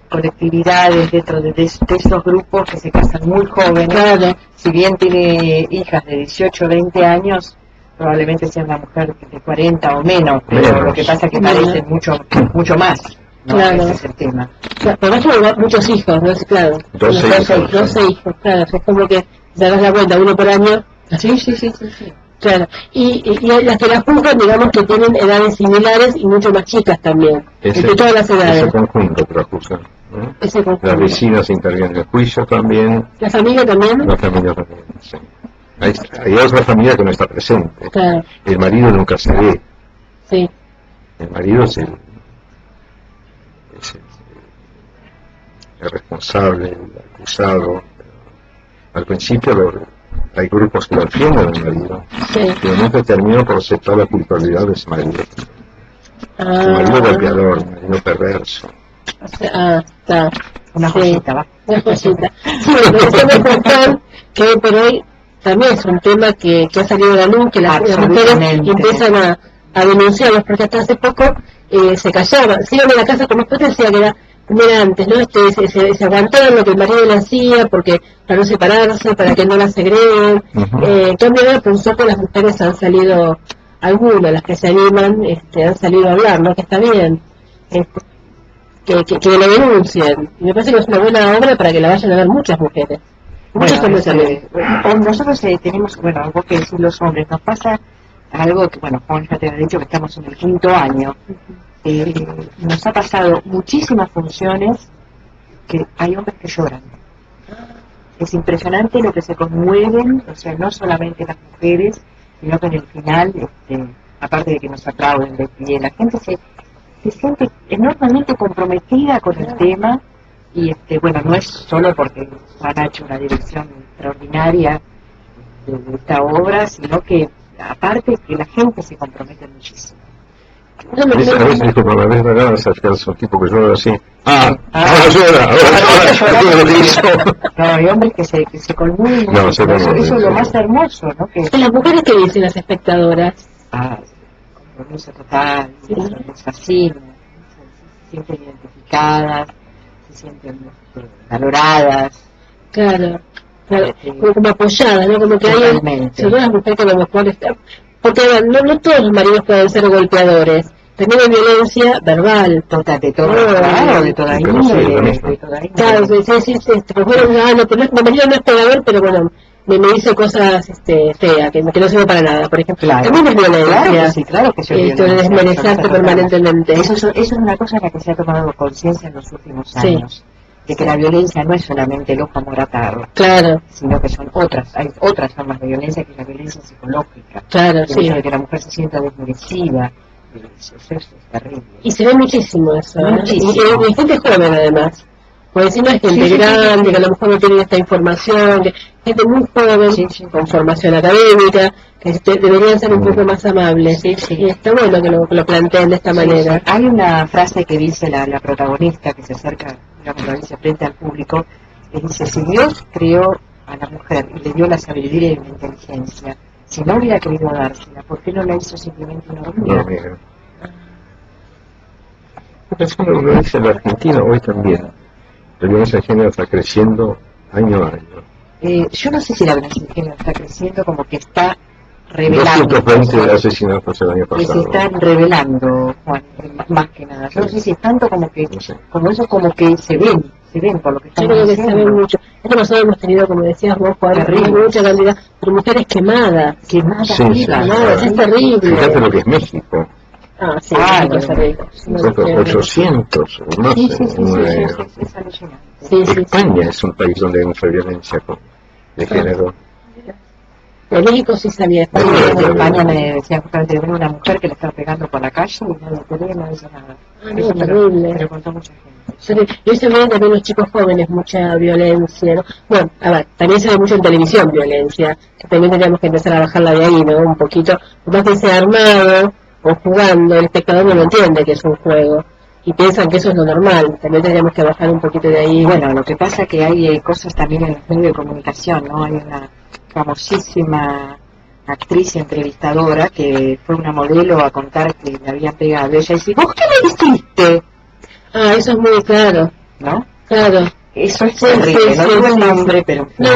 colectividades, dentro de esos grupos que se casan muy jóvenes, Claro. si bien tiene hijas de 18 o 20 años, probablemente sea una mujer de 40 o menos, pero lo que pasa es que parecen mucho más, ¿no? Claro. Ese es el tema. Claro, pero tuvo muchos hijos, ¿no? Claro. 12 hijos. 12 hijos, claro. Es como que se das la cuenta, uno por año. Sí. Claro. Y las que la juzgan, digamos que tienen edades similares y mucho más chicas también. Entre todas las edades. Ese conjunto que lo acusan, ¿no? Ese conjunto. Las vecinas intervienen en el juicio también. ¿La familia también? La familia también, sí. Hay otra familia que no está presente. Claro. El marido nunca se ve. Sí. El marido es el responsable, el acusado. Al principio hay grupos que lo defienden al marido, Sí. pero nunca terminó por aceptar la culpabilidad de ese marido. Ah. Un marido golpeador, un marido perverso. Está. Una cosita, va. Una cosita. Sí, lo que decíamos con Juan, que hoy por hoy también es un tema que ha salido a la luz, que las mujeres empiezan a denunciarlos, porque hasta hace poco se callaban. Se iban a la casa, como después decía que era antes, ¿no? Se aguantaban lo que el marido le hacía, porque para no separarse, para que no las segreguen. En cambio, ahora por un poco las mujeres han salido, algunas, las que se animan, han salido a hablar, ¿no? Que está bien. Que lo denuncien. Y me parece que es una buena obra para que la vayan a ver muchas mujeres. Muchos hombres también. Nosotros tenemos, algo que decir los hombres, nos pasa algo que, Juan ya te ha dicho que estamos en el 5º año. Nos ha pasado muchísimas funciones que hay hombres que lloran. Es impresionante lo que se conmueven, o sea, no solamente las mujeres, sino que en el final, aparte de que nos aplauden de pie, la gente se siente enormemente comprometida con el tema y no es solo porque han hecho una dirección extraordinaria de esta obra, sino que aparte que la gente se compromete muchísimo. A veces dijo, por la vez de ganas acercarse a un tipo que llora así. Ahora llora, lo que hizo. No, hay hombres que se conmueven. No, eso es lo más hermoso, ¿no? Que ¿Y las mujeres qué dicen las espectadoras? compromiso total, les fascina, se sienten identificadas, se sienten valoradas. Claro, como apoyadas, ¿no? Como que hay, sobre todo las mujeres que a lo mejor están, porque no todos los maridos pueden ser golpeadores, también hay violencia verbal. Total, de todo, claro, de toda índole, Claro, sí, pero bueno, mi marido no es pegador, pero bueno, me dice cosas feas, que no sirve para nada, por ejemplo. Claro, también es violencia. Claro que sí, esto de desmerezarte permanentemente. Eso es una cosa en la que se ha tomado conciencia en los últimos años. De que la violencia no es solamente el ojo moratado, claro, sino que son hay otras formas de violencia, que es la violencia psicológica, claro, el hecho de que la mujer se sienta desmerecida, eso es terrible. Y se ve muchísimo eso, muchísimo. Y gente joven además, Porque encima es gente grande, que a lo mejor no tiene esta información, que gente muy joven, con formación académica, que deberían ser un poco más amables. Y está bueno que lo planteen de esta manera. Hay una frase que dice la protagonista, que se acerca, digamos, lo dice frente al público, que dice: si Dios creó a la mujer y le dio la sabiduría y la inteligencia, si no hubiera querido dársela, ¿por qué no la hizo simplemente una hormiga? No, mira. Eso lo dice la Argentina hoy también. La violencia de género está creciendo año a año. Yo no sé si la violencia de género está creciendo, como que está revelando. 220 asesinatos el año Que se pasado. están revelando, Juan, más que nada. Yo no sé si es tanto como que, No sé. como eso, como que se ven por lo que Yo están creo que se haciendo. ve mucho. Nosotros hemos tenido, como decías vos, Juan, Terrible. mucha cantidad, pero mujeres quemadas. Quemadas Sí, vivas. Quemadas, es terrible. Fíjate lo que es México. Ah, sí, Ah, México es terrible. Nosotros 800 o más. Sí, sí, sí, en, es alucinante. Sí, sí, España es un país donde hay mucha violencia de género. En México sí sabía. España, En España me decían justamente de una mujer que le estaba pegando por la calle y nadie quería, no dice nada. Ah, no, Eso me terrible. lo contó mucha gente. Y hoy se ve también los chicos jóvenes, mucha violencia, ¿no? Bueno, a ver, también se ve mucho en televisión violencia, que también tendríamos que empezar a bajarla de ahí, ¿no? Un poquito, por más que sea armado o jugando, el espectador no lo entiende que es un juego y piensan que eso es lo normal. También tendríamos que bajar un poquito de ahí. Y bueno, lo que pasa es que hay cosas también en los medios de comunicación, ¿no? Hay una famosísima actriz y entrevistadora que fue una modelo a contar que le habían pegado. Ella dice: ¿vos qué le hiciste? Ah, eso es muy claro, ¿No? claro. Eso es Sí, terrible, sí, no sí, digo el sí, nombre, pero... No,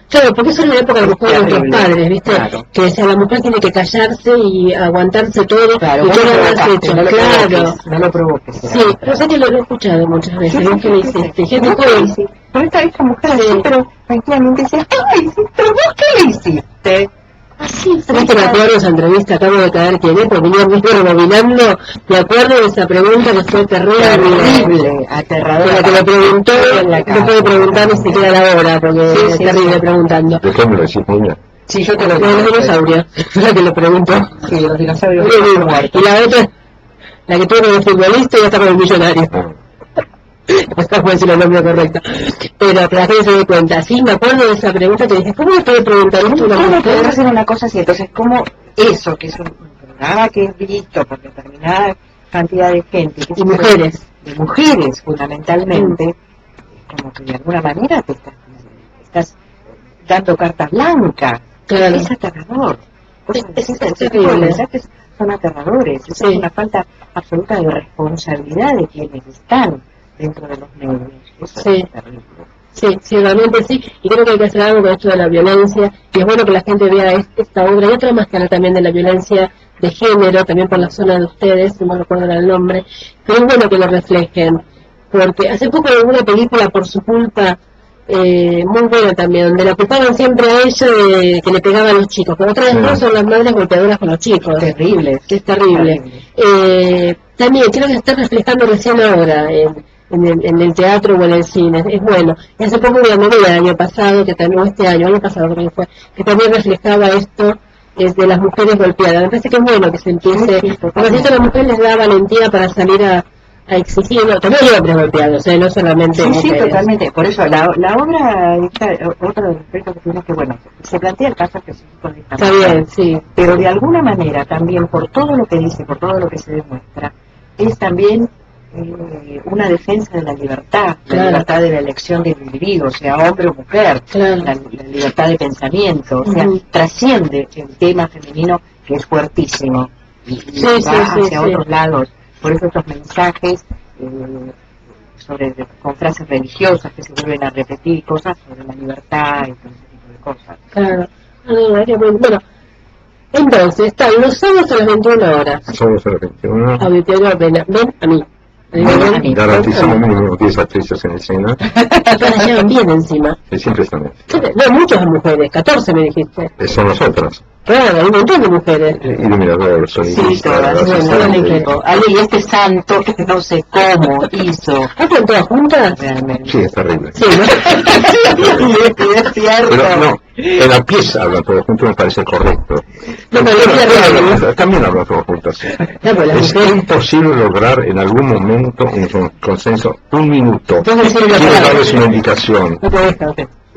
claro, porque eso es la época de los nuestros Terrible. padres, ¿viste? Claro. Que decía, la mujer tiene que callarse y aguantarse todo, Claro, y vos todo lo lo has provocaste, hecho, no lo claro. provoques, no lo provoques. Sí, pero sé que lo he escuchado muchas veces, ¿vos qué le hiciste? Gente joven. Pero esta mujer así, Sí. pero tranquilamente decía: ¿qué le hiciste? ¿Pero vos qué le hiciste? Así, ¿Sabés que me acuerdo de esa entrevista? Acabo de caer quién es, porque venía rebobinando, me acuerdo de esa pregunta que fue terrible. Terrible, aterradora. La que me preguntó, En la no cara. puede preguntar ni siquiera la hora, porque Sí, es sí, terrible sí. preguntando. ¿De qué me lo decís, niña? Sí, yo te lo No, los dinosaurios, la que lo preguntó. Sí, los dinosaurios. Y la otra, la que tuvo con el futbolista y ya está con el millonario. Ah, Estamos decir el nombre correcto. Pero para que la gente se dé cuenta, sí, me acuerdo de esa pregunta que dije, ¿cómo me puede preguntar esto una ¿Cómo mujer? poder hacer una cosa así? Entonces, como eso, que es nada que es visto por determinada cantidad de gente, que Y mujeres. de mujeres fundamentalmente, como que de alguna manera te estás dando carta blanca. Claro. Es aterrador. Es Esos terrible. mensajes son aterradores. Eso Sí. es una falta absoluta de responsabilidad de quienes están dentro de los medios. Eso Sí. es terrible. Sí, realmente sí, y creo que hay que hacer algo con esto de la violencia, y es bueno que la gente vea esta obra, y otra máscara también de la violencia de género, también por la zona de ustedes, no me recuerdo el nombre, pero es bueno que lo reflejen, porque hace poco vi una película Por su culpa, muy buena también, donde la culpaban siempre a ella de que le pegaban a los chicos, pero otras no son las madres golpeadoras con los chicos, Terrible. que es terrible. También creo que está reflejando recién ahora en el teatro o en el cine, es bueno. Y hace poco una novela el año pasado, que también, este año pasado creo que fue, que también reflejaba esto de las mujeres golpeadas. Me parece que es bueno que se empiece, porque así a la mujer les da valentía para salir a exigir, no, también hay hombres golpeados, no solamente Sí, sí, mujeres. totalmente. Por eso, la obra, otro de los aspectos que tiene que, bueno, se plantea el caso específico de esta Está mujer, bien, sí. pero de alguna manera también, por todo lo que dice, por todo lo que se demuestra, es también una defensa de la libertad, Claro. la libertad de la elección del individuo, sea hombre o mujer, Claro. la libertad de pensamiento, o sea, Ujú. trasciende el tema femenino que es fuertísimo y Sí, va sí, hacia sí. otros lados. Por eso estos mensajes con frases religiosas que se vuelven a repetir, cosas sobre la libertad y todo ese tipo de cosas. Claro. Bueno, entonces, están los sábados a las 21 horas. somos a las 21. Auditorio ven a mí. Garantizamos mínimo 10 actrices en escena. Todas las llevan bien encima. Y siempre están No, muchas mujeres, 14 me dijiste. son nosotras. Claro, hay un montón de mujeres. Iluminador, Sí, sonidista, todas, bueno, todo el asistente. equipo. Y este santo que no sé cómo hizo ¿Están todas juntas? realmente. Sí, es terrible. Sí, ¿no? Sí, es cierto. Pero no, En la pieza hablan todos juntos, me parece correcto. No, pero en la vida real, ¿no? También hablan todos juntos. No, pues las Es mujeres- imposible lograr en algún momento un consenso. Un minuto. Entonces, sí, la Quiero palabra. darles una indicación. No te deja.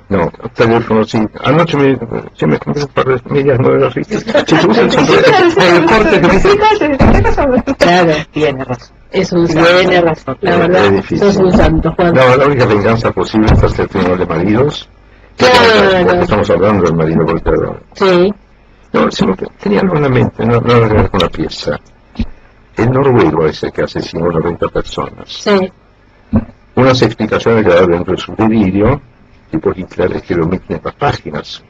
No, teléfono, sí. Anoche me compré un par de medias nuevas. ¿Sí? Si tú usas el sombrero, el corte que me hice. Claro, Tiene razón. es un santo. Tiene razón. La Es verdad, difícil. sos un santo, Juan. No, la única venganza posible es hacer el tribunal de maridos. Claro. Porque estamos hablando del marido golpeador. Sí. No, sino que tenía algo en la mente, no que ver con la pieza. El noruego ese que asesinó a 90 personas. Sí. Unas explicaciones que da dentro de su delirio, tipo Hitler escribió 1500 páginas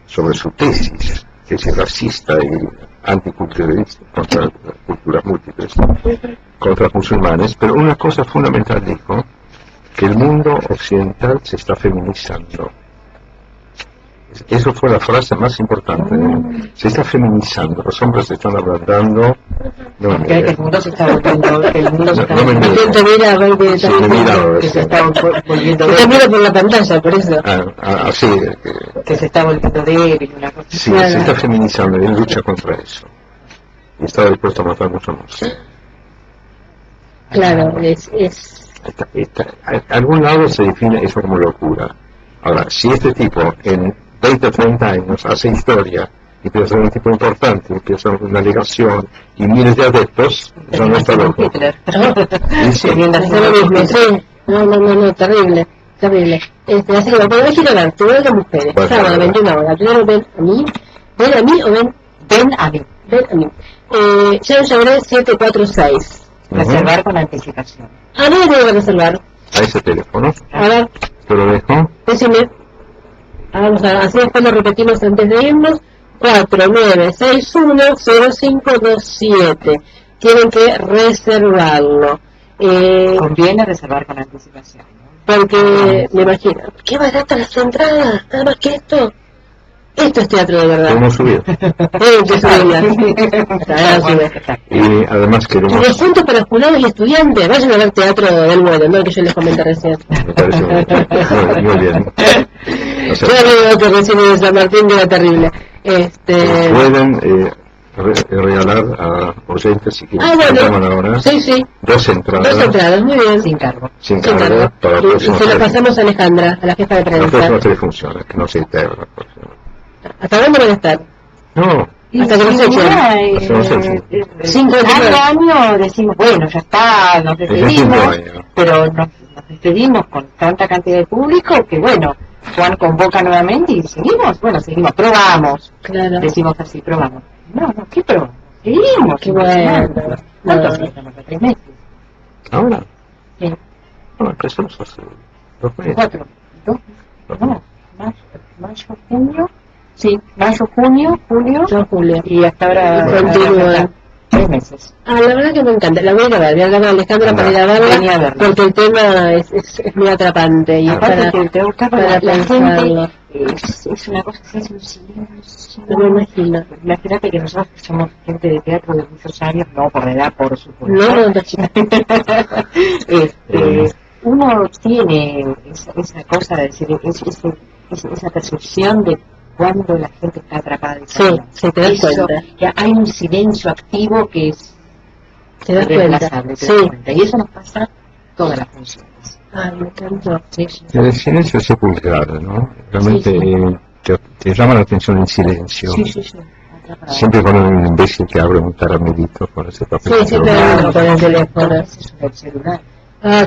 sobre su tesis racista y anticulturalista contra culturas múltiples, contra los musulmanes, pero una cosa fundamental dijo, que el mundo occidental se está feminizando. Eso fue la frase más importante. Se está feminizando, los hombres se están ablandando. No, Que el mundo se está volviendo, que el mundo se está No me volviendo, Intento mirar a ver qué Sí, está. me mira, que se está volviendo Te débil, miro por la pantalla, por eso. así, que se está volviendo débil, una cosa. sí, Claro. se está feminizando y él lucha contra eso. Y está dispuesto a matar mucho más. Claro, es A algún lado se define eso como locura. Ahora, si este tipo en 20 o 30 años hace historia, y empieza a ser un tipo importante, empieza una delegación y miles de adeptos, ya no está loco. Hitler. Y sí, Teniendo es así lo una mismo, cosa. sí. No, terrible, terrible. Así que bueno, quiero ver, te veo de mujeres, Bueno, sábado, 21 horas. Primero ven a mí o Ven a mí. ven a mí. Jean Chauret 746. Reservar con anticipación. ¿A dónde tengo que reservar? a ese teléfono, A ver, te lo dejo. decime. Vamos a ver, así después lo repetimos antes de irnos. 49610527. Tienen que reservarlo. Conviene reservar con anticipación, ¿no? Porque me imagino, qué baratas las entradas, nada más que esto. Esto es teatro de verdad. Podemos subir. Que subirlas. Claro, sube. Y además Y queremos, descuentos para jurados y estudiantes. Vayan a ver teatro del bueno, no el que yo les comenté recién. me parece muy bien. O sea, Yo veo que recién en San Martín que era terrible. pueden regalar a oyentes si quieren. Llaman ahora. Sí, Dos entradas. 2 entradas, muy bien. Sin cargo. Sin Sin cargo cargo. para Y se lo pasamos a Alejandra, a la jefa de las prensa. próximas 3 funciones, que no se eterna. ¿Hasta dónde van a estar? No, Hasta que nos echen. Cinco Cada año decimos, bueno, ya está, nos es el despedimos, 5 años. pero nos despedimos con tanta cantidad de público que, bueno, Juan convoca nuevamente y seguimos, probamos, Claro. decimos así, probamos. No, ¿qué probamos? Seguimos. Qué bueno. ¿Cuántos No. estamos? 3 meses. Ahora, Sí. no, empezamos hace 2 meses. 4, 2, no, mayo, junio, sí, mayo, junio, julio, Yo, Julio. y hasta ahora Continúan. 3 meses. La verdad que me encanta. La voy a ir a ver. Voy a hablar a Alejandra para ir a Vení a verla. verla. Porque el tema es muy atrapante. Y es Aparte para, que te gusta para la pensarlo. gente, es una cosa que es un silencio. No me imagino. Imagínate que nosotros que somos gente de teatro de muchos años, no por la edad, por supuesto. No, chica. Uno tiene esa cosa de decir, esa percepción de cuando la gente está atrapada en Sí, sí, te das cuenta. que hay un silencio activo que es Te das cuenta. irreemplazable, te Sí. das cuenta. Y eso nos pasa todas las funciones. Ay, me encantó. Sí. El silencio es sepulcral, ¿no? Realmente Sí, te llama la atención el silencio. Sí. Atrapada. Siempre con un imbécil que abre un caramelito con ese papel. Sí, siempre hablo con el teléfono. Es el celular.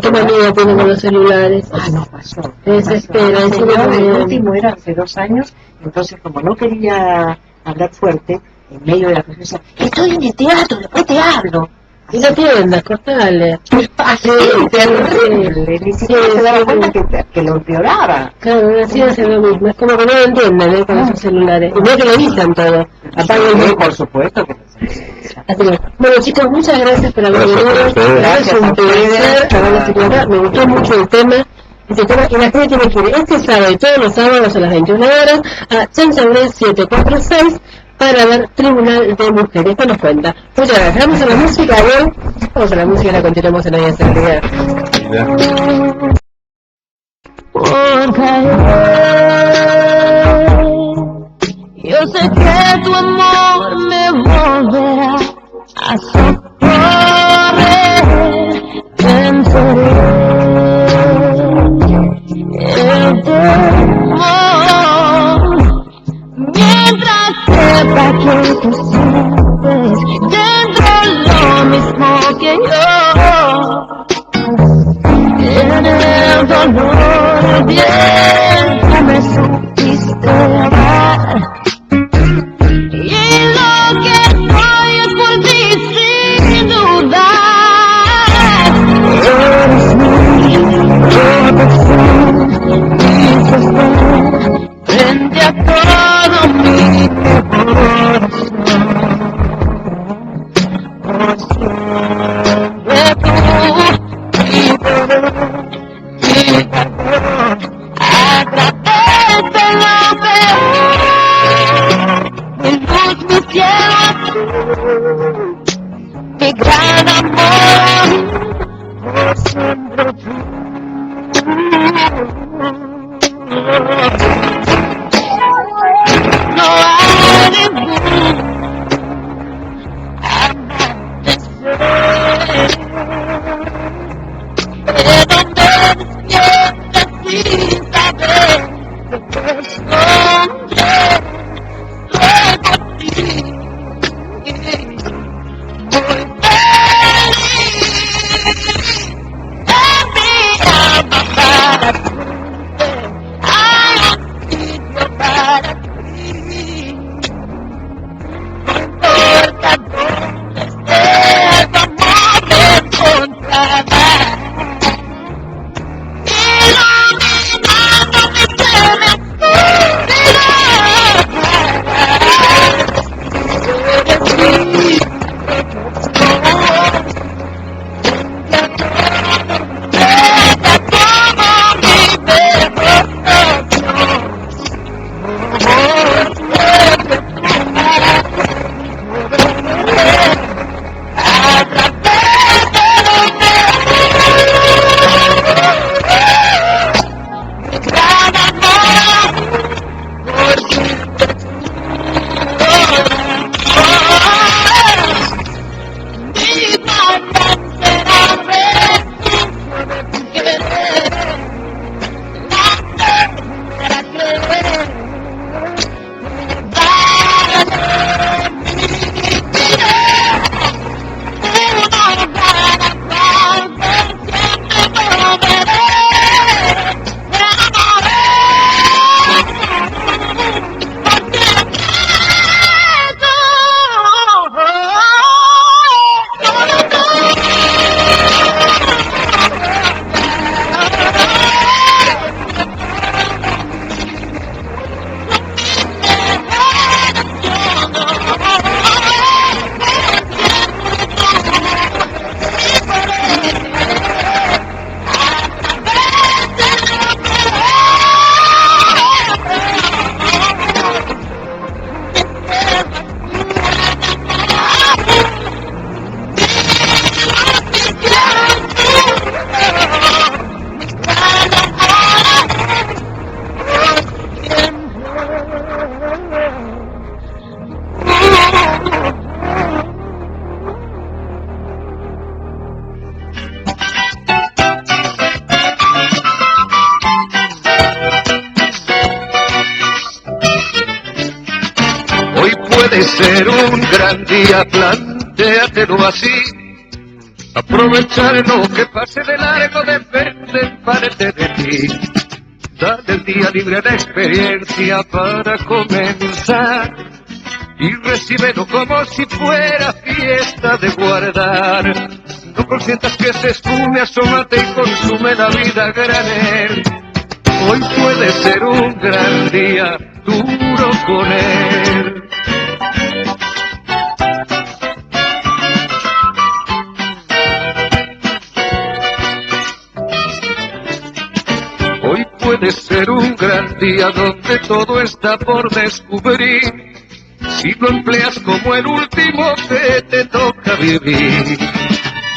Qué manía tienen con los celulares. Nos pasó. Te desespera, El encima señor, el también. último era hace 2 años, entonces como no quería hablar fuerte, en medio de la presencia, estoy en el teatro, después te hablo. Y la tienda, cortale. Así, terrible, ni siquiera se daba cuenta que lo empeoraba. Claro, una ciudad hace lo mismo. Es como que no lo entienden, con esos celulares. Y no que lo avisan todo. Apaguen el Por supuesto que Así que, bueno chicos, muchas gracias por haber Gracias venido. a ustedes. Es un Gracias a placer ustedes. haberlos tenido acá. Me gustó mucho el tema. Este tema, y la gente tiene que ir este sábado y todos los sábados a las 21 horas a Jean Chauret 746 para ver Tribunal de Mujeres. Esto nos cuenta. Muchas gracias. Vamos a la música, ¿no? Vamos a la música y la continuamos en la seguridad. Por caer Yo sé que tu amor me volverá a socorrer. Venceré el temor mientras sepa que tú sientes dentro lo mismo que yo. En el dolor bien que me supiste amar. Y lo que soy es por ti sin dudar. Eres mi protección, mi sostén frente a todo mi corazón. Por siempre tú, mi poder, mi perdón, a través de lo peor. Mi luz, mi cielo azul, mi gran amor, por siempre tú. No hay ningún amanecer de donde despiertes sin saber que te escondes. Luego a ti, muy feliz, en mi alma para siempre hay un sitio para ti. No importa dónde estés, tu amor me encontrará, iluminando mi ser, mi puede ser un gran día, plantéatelo así. Aprovechar lo que pase de largo depende en parte de ti. Dale el día libre de experiencia para comenzar y recíbelo como si fuera fiesta de guardar. No consientas que se esfume, asómate y consume la vida a granel. Hoy puede ser un gran día, duro con él. Hoy puede ser un gran día donde todo está por descubrir, si lo empleas como el último que te toca vivir.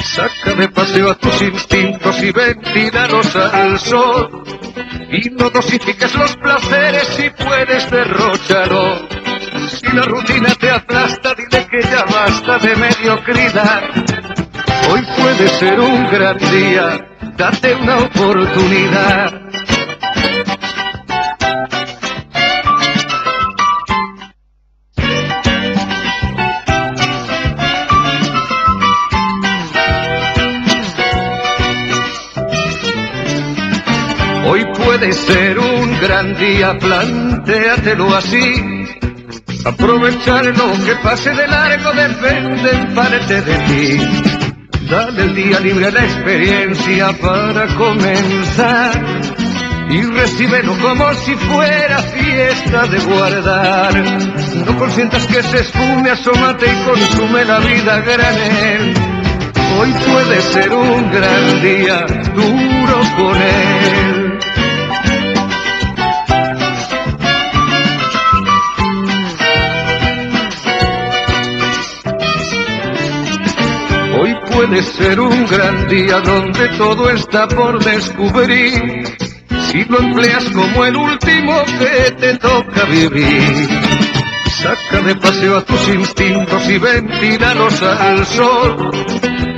Saca de paseo a tus instintos y ventílalos al sol, y no dosifiques los placeres si puedes derrocharlos. la rutina te aplasta, dile que ya basta de mediocridad. Hoy puede ser un gran día, date una oportunidad. Hoy puede ser un gran día, plantéatelo así. Aprovechar lo que pase de largo depende en parte de ti. Dale el día libre a la experiencia para comenzar y recíbelo como si fuera fiesta de guardar. No consientas que se esfume, asómate y consume la vida a granel. Hoy puede ser un gran día, duro con él. Hoy puede ser un gran día donde todo está por descubrir, si lo empleas como el último que te toca vivir. Saca de paseo a tus instintos y ventílalos al sol,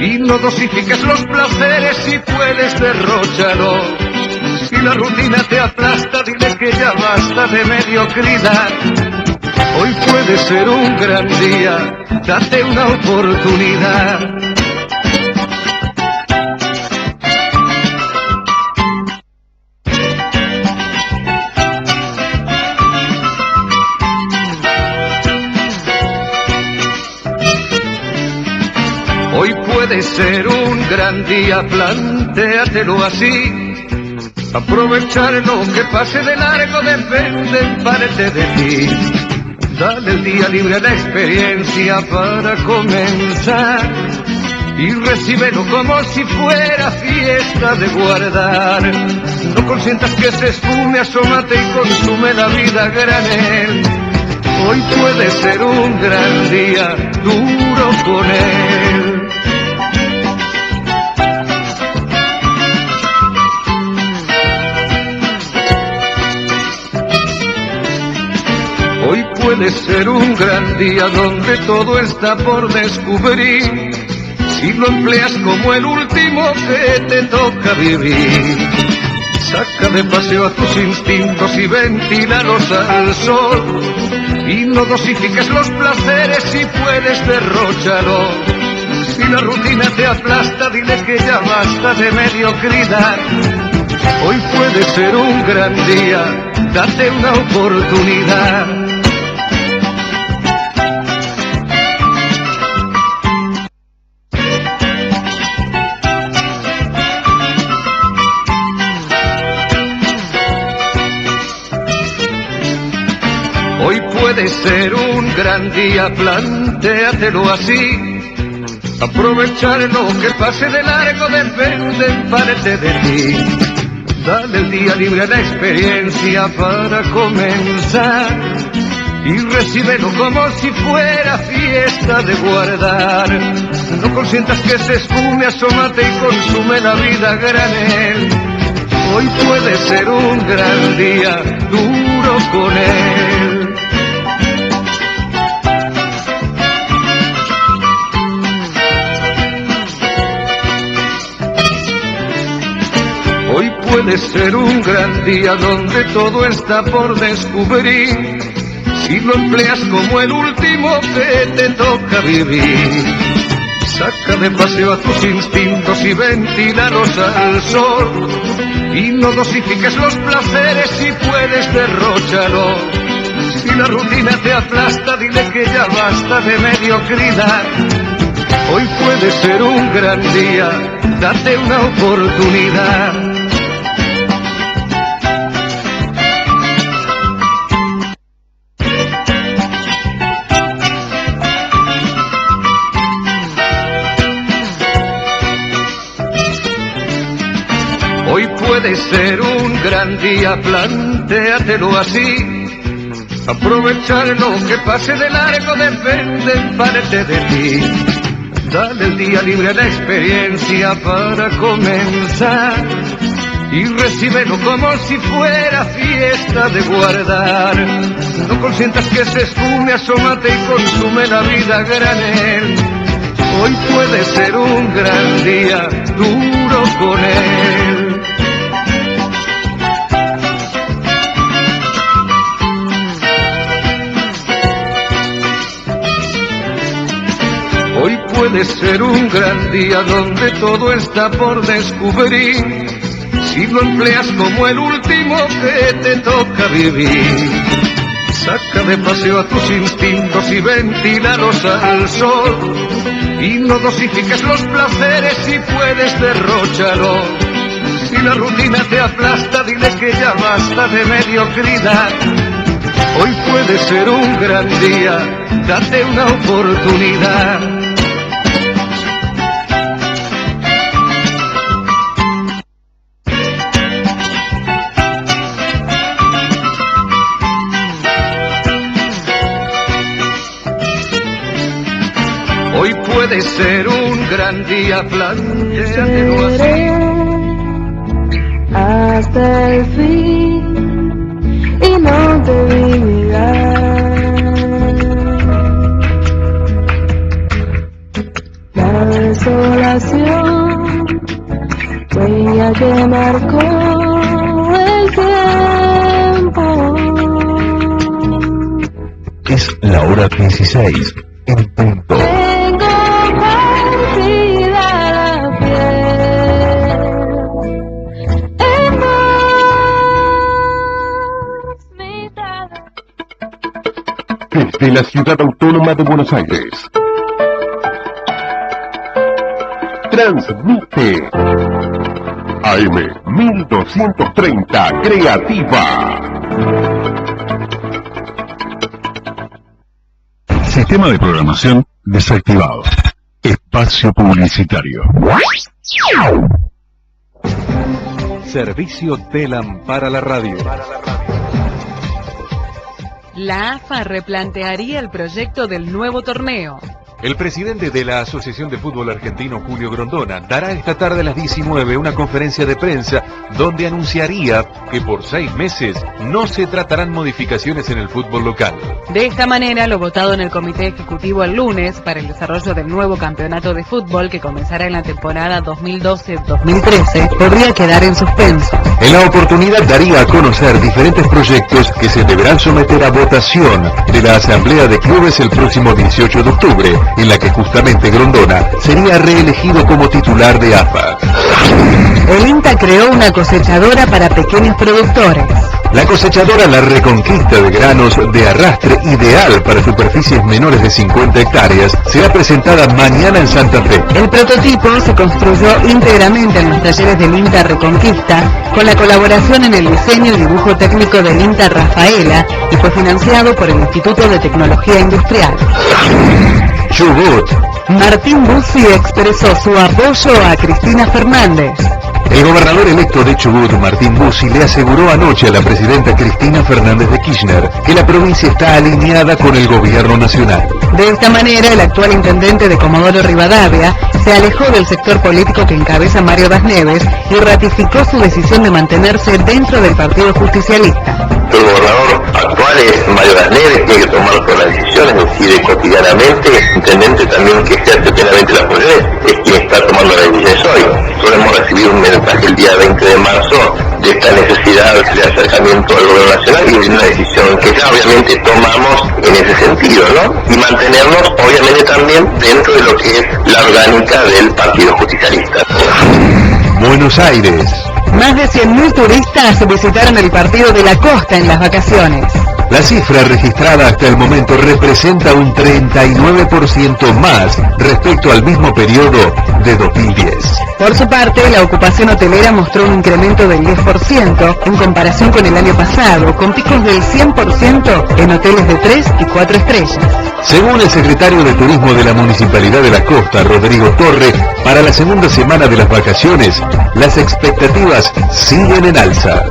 y no dosifiques los placeres, si puedes derróchalo. Si la rutina te aplasta, dile que ya basta de mediocridad. Hoy puede ser un gran día, date una oportunidad. Hoy puede ser un gran día, plantéatelo así. Aprovechar lo que pase de largo depende en parte de ti. Dale el día libre a la experiencia para comenzar y recíbelo como si fuera fiesta de guardar. No consientas que se esfume, asómate y consume la vida a granel. Hoy puede ser un gran día, duro con él. Hoy puede ser un gran día donde todo está por descubrir, si lo empleas como el último que te toca vivir. Saca de paseo a tus instintos y ventílalos al sol, y no dosifiques los placeres, si puedes derróchalo. Si la rutina te aplasta, dile que ya basta de mediocridad. Hoy puede ser un gran día, date una oportunidad. Hoy puede ser un gran día, plantéatelo así. Aprovechar lo que pase de largo depende en parte de ti. Dale el día libre a la experiencia para comenzar y recíbelo como si fuera fiesta de guardar. No consientas que se esfume, asómate y consume la vida a granel. Hoy puede ser un gran día, duro con él. Hoy puede ser un gran día donde todo está por descubrir, si lo empleas como el último que te toca vivir. Saca de paseo a tus instintos y ventílalos al sol, y no dosifiques los placeres, si puedes derróchalo. Si la rutina te aplasta, dile que ya basta de mediocridad. Hoy puede ser un gran día, date una oportunidad. Hoy puede ser un gran día, plantéatelo así. Aprovechar lo que pase de largo depende en parte de ti. Dale el día libre a la experiencia para comenzar y recíbelo como si fuera fiesta de guardar. No consientas que se esfume, asómate y consume la vida a granel. Hoy puede ser un gran día, duro con él. Hoy puede ser un gran día donde todo está por descubrir, si lo empleas como el último que te toca vivir. Saca de paseo a tus instintos y ventílalos al sol, y no dosifiques los placeres si puedes derróchalos. Si la rutina te aplasta, dile que ya basta de mediocridad. Hoy puede ser un gran día, date una oportunidad. Hoy puede ser un gran día, plantéatelo así. Hasta el fin y no te vi mirar. La desolación, huella que marcó el tiempo. Es la hora 16 en punto. Desde la Ciudad Autónoma de Buenos Aires, transmite AM 1230 Creativa. Sistema de programación desactivado. Espacio publicitario. Servicio TELAM para la radio. La AFA replantearía el proyecto del nuevo torneo. El presidente de la Asociación de Fútbol Argentino, Julio Grondona, dará esta tarde a las 19 una conferencia de prensa donde anunciaría que por 6 meses no se tratarán modificaciones en el fútbol local. De esta manera, lo votado en el Comité Ejecutivo el lunes para el desarrollo del nuevo campeonato de fútbol que comenzará en la temporada 2012-2013 podría quedar en suspenso. En la oportunidad daría a conocer diferentes proyectos que se deberán someter a votación de la Asamblea de Clubes el próximo 18 de octubre, en la que justamente Grondona sería reelegido como titular de AFA. El INTA creó una cosechadora para pequeños productores. La cosechadora La Reconquista de granos de arrastre, ideal para superficies menores de 50 hectáreas, será presentada mañana en Santa Fe. El prototipo se construyó íntegramente en los talleres del INTA Reconquista, con la colaboración en el diseño y dibujo técnico del INTA Rafaela, y fue financiado por el Instituto de Tecnología Industrial. Chubut. Martín Bussi expresó su apoyo a Cristina Fernández. El gobernador electo de Chubut, Martín Bussi, le aseguró anoche a la presidenta Cristina Fernández de Kirchner que la provincia está alineada con el gobierno nacional. De esta manera, el actual intendente de Comodoro Rivadavia se alejó del sector político que encabeza Mario Das Neves y ratificó su decisión de mantenerse dentro del Partido Justicialista. El gobernador actual es Mario Das Neves, tiene que tomar todas las decisiones, decide cotidianamente. El intendente también que ejerce plenamente las funciones es quien está tomando las decisiones hoy. Solo hemos recibido un mensaje el día 20 de marzo de esta necesidad de acercamiento al gobierno nacional y de una decisión que ya obviamente tomamos en ese sentido, ¿no? Y mantenernos obviamente también dentro de lo que es la orgánica del Partido Justicialista. Buenos Aires. Más de 100.000 turistas visitaron el Partido de la Costa en las vacaciones. La cifra registrada hasta el momento representa un 39% más respecto al mismo periodo de 2010. Por su parte, la ocupación hotelera mostró un incremento del 10% en comparación con el año pasado, con picos del 100% en hoteles de 3 y 4 estrellas. Según el secretario de Turismo de la Municipalidad de la Costa, Rodrigo Torre, para la segunda semana de las vacaciones, las expectativas siguen en alza.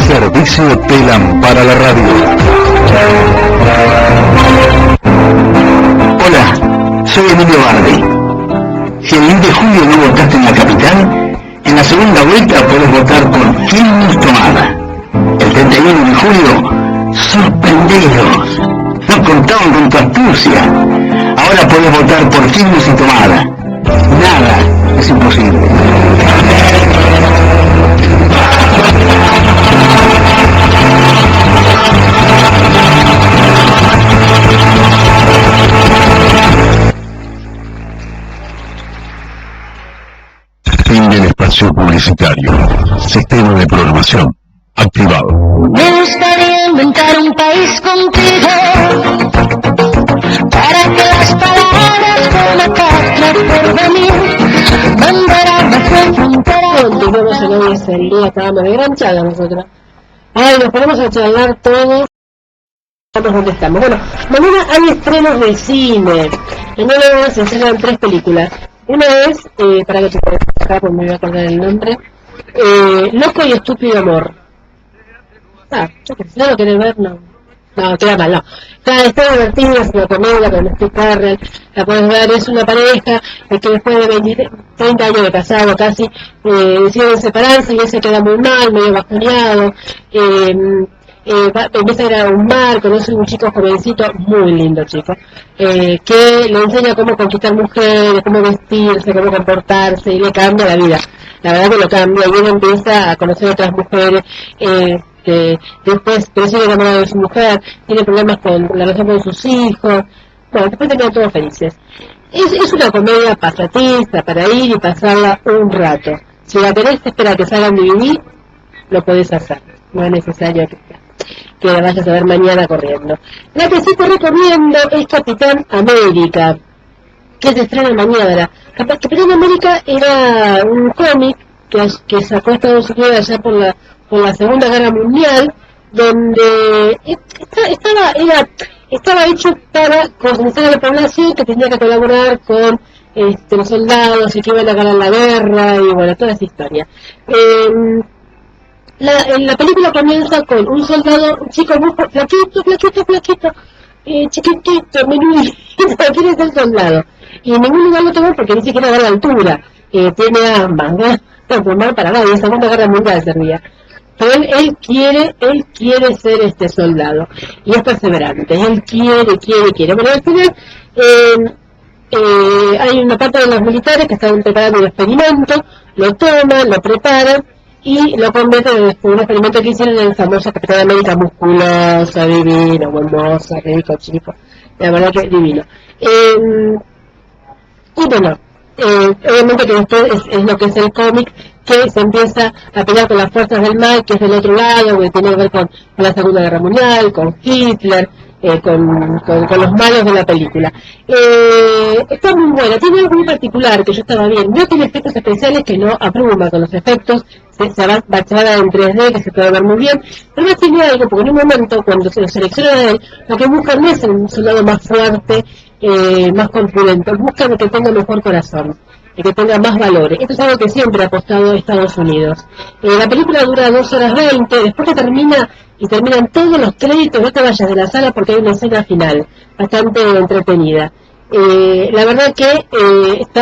Servicio TELAM para la radio. Hola, soy Emilio Bardi. Si el 10 de julio no votaste en la capital, En la segunda vuelta puedes votar por Quilmes Tomada. El 31 de julio, sorprenderos. No contaban con tu astucia. Ahora puedes votar por Quilmes y Tomada. Nada es imposible. Fin del espacio publicitario. Sistema de programación activado. Me gustaría inventar un país contigo, para que las palabras con acá por venir, bandera de frontera. Continuamos en Hoy es el Día, estábamos de gran charla nosotros. Ay, nos ponemos a charlar todos. Vamos donde estamos. Bueno, mañana hay estrenos de cine. Mañana se estrenan 3 películas. Una es, para que te puedas acá, pues me voy a acordar el nombre, Loco y Estúpido Amor. Yo que sé, ¿no lo querés ver? No, queda mal, no. Está divertida, es una comedia con Steve Carell, la puedes ver, es una pareja que después de 30 años de casado casi, deciden separarse y él se queda muy mal, medio bajoneado, empieza a ir a un bar, conoce un chico jovencito, muy lindo chico, que le enseña cómo conquistar mujeres, cómo vestirse, cómo comportarse, y le cambia la vida. La verdad que lo cambia, y él empieza a conocer otras mujeres, después sigue enamorado de su mujer, tiene problemas con la relación con sus hijos, bueno, después terminan todos felices. Es una comedia pasatista para ir y pasarla un rato. Si la querés esperar que salgan DVD, lo podés hacer, no es necesario que la vayas a ver mañana corriendo. La que sí te recomiendo es Capitán América, que se estrena mañana. Capitán América era un cómic que sacó Estados Unidos allá por la Segunda Guerra Mundial, donde estaba hecho para concientizar a la población que tenía que colaborar con los soldados y que iban a ganar la guerra, y bueno, toda esa historia. La película comienza con un soldado, un chico muy flaquito, chiquitito, menudito, quiere ser soldado. Y en ningún lugar lo tomó porque ni siquiera da la altura. Tiene armas, ¿no? No formar para nada, y en la Segunda Guerra Mundial servía. Pero él quiere ser soldado. Y es perseverante. Él quiere. Bueno, al final, hay una parte de los militares que están preparando un experimento, lo toman, lo preparan, y lo convierten en un experimento que hicieron en el famoso Capitán América, musculosa, divino, hermosa, rico, chico, la verdad que divino. Y bueno, obviamente que después es lo que es el cómic, que se empieza a pelear con las fuerzas del mal, que es del otro lado, que tiene que ver con la Segunda Guerra Mundial, con Hitler, con los malos de la película. Está muy buena, tiene algo muy particular que yo estaba viendo. No tiene efectos especiales, que no abruma con los efectos, se va bachada en 3D, que se puede ver muy bien, pero no tiene algo, porque en un momento cuando se lo selecciona a él, lo que buscan no es un soldado más fuerte, más corpulento, buscan que tenga mejor corazón, que tenga más valores. Esto es algo que siempre ha apostado Estados Unidos. La película dura 2 horas 20, después que terminan todos los créditos, no te vayas de la sala porque hay una escena final bastante entretenida. La verdad que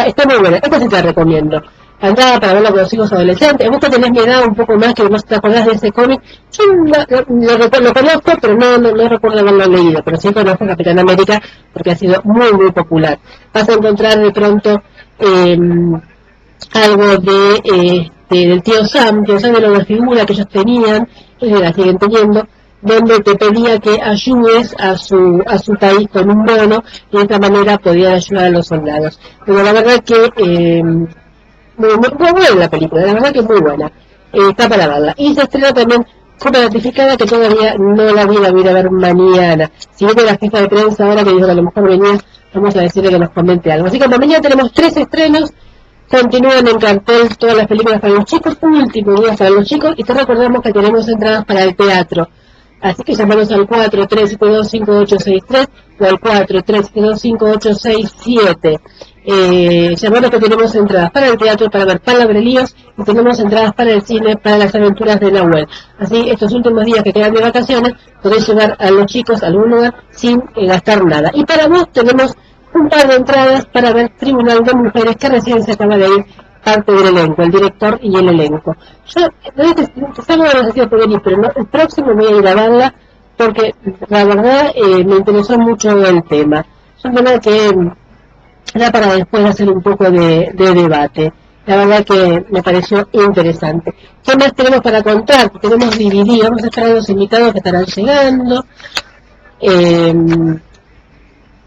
está muy buena, esta sí te la recomiendo. Andaba para verla con los hijos adolescentes. Vos que tenés mi edad un poco más, que vos te acordás de ese cómic. Yo lo conozco, pero no recuerdo haberlo leído, pero sí conozco Capitán América porque ha sido muy, muy popular. Vas a encontrar de pronto algo del tío Sam era una figura que ellos tenían, ellos la siguen teniendo, donde te pedía que ayudes a su país con un bono, y de esta manera podían ayudar a los soldados. Pero la verdad que muy buena la película, la verdad que es muy buena, está para verla. Y se estrena también Copa Notificada, que todavía no la vi, la voy a ver mañana. Si viene la jefa de prensa ahora que dijo que a lo mejor venía, vamos a decirle que nos comente algo. Así que mañana tenemos 3 estrenos, continúan en cartel todas las películas para los chicos, último día para los chicos, y te recordamos que tenemos entradas para el teatro. Así que llamanos al 43725863 o al 43725867. Llamanos que tenemos entradas para el teatro, para ver Palabrelíos, y tenemos entradas para el cine, para las aventuras de Nahuel. Así, estos últimos días que quedan de vacaciones, podéis llevar a los chicos a algún lugar sin gastar nada. Y para vos tenemos un par de entradas para ver Tribunal de Mujeres, que recién se acaba de ir parte del elenco, el director y el elenco. Yo, salgo de los Juvenil, pero no, el próximo voy a ir a verla porque la verdad me interesó mucho el tema. Es un tema que da para después hacer un poco de debate. La verdad que me pareció interesante. ¿Qué más tenemos para contar? Tenemos DVD, vamos a esperar a los invitados que estarán llegando.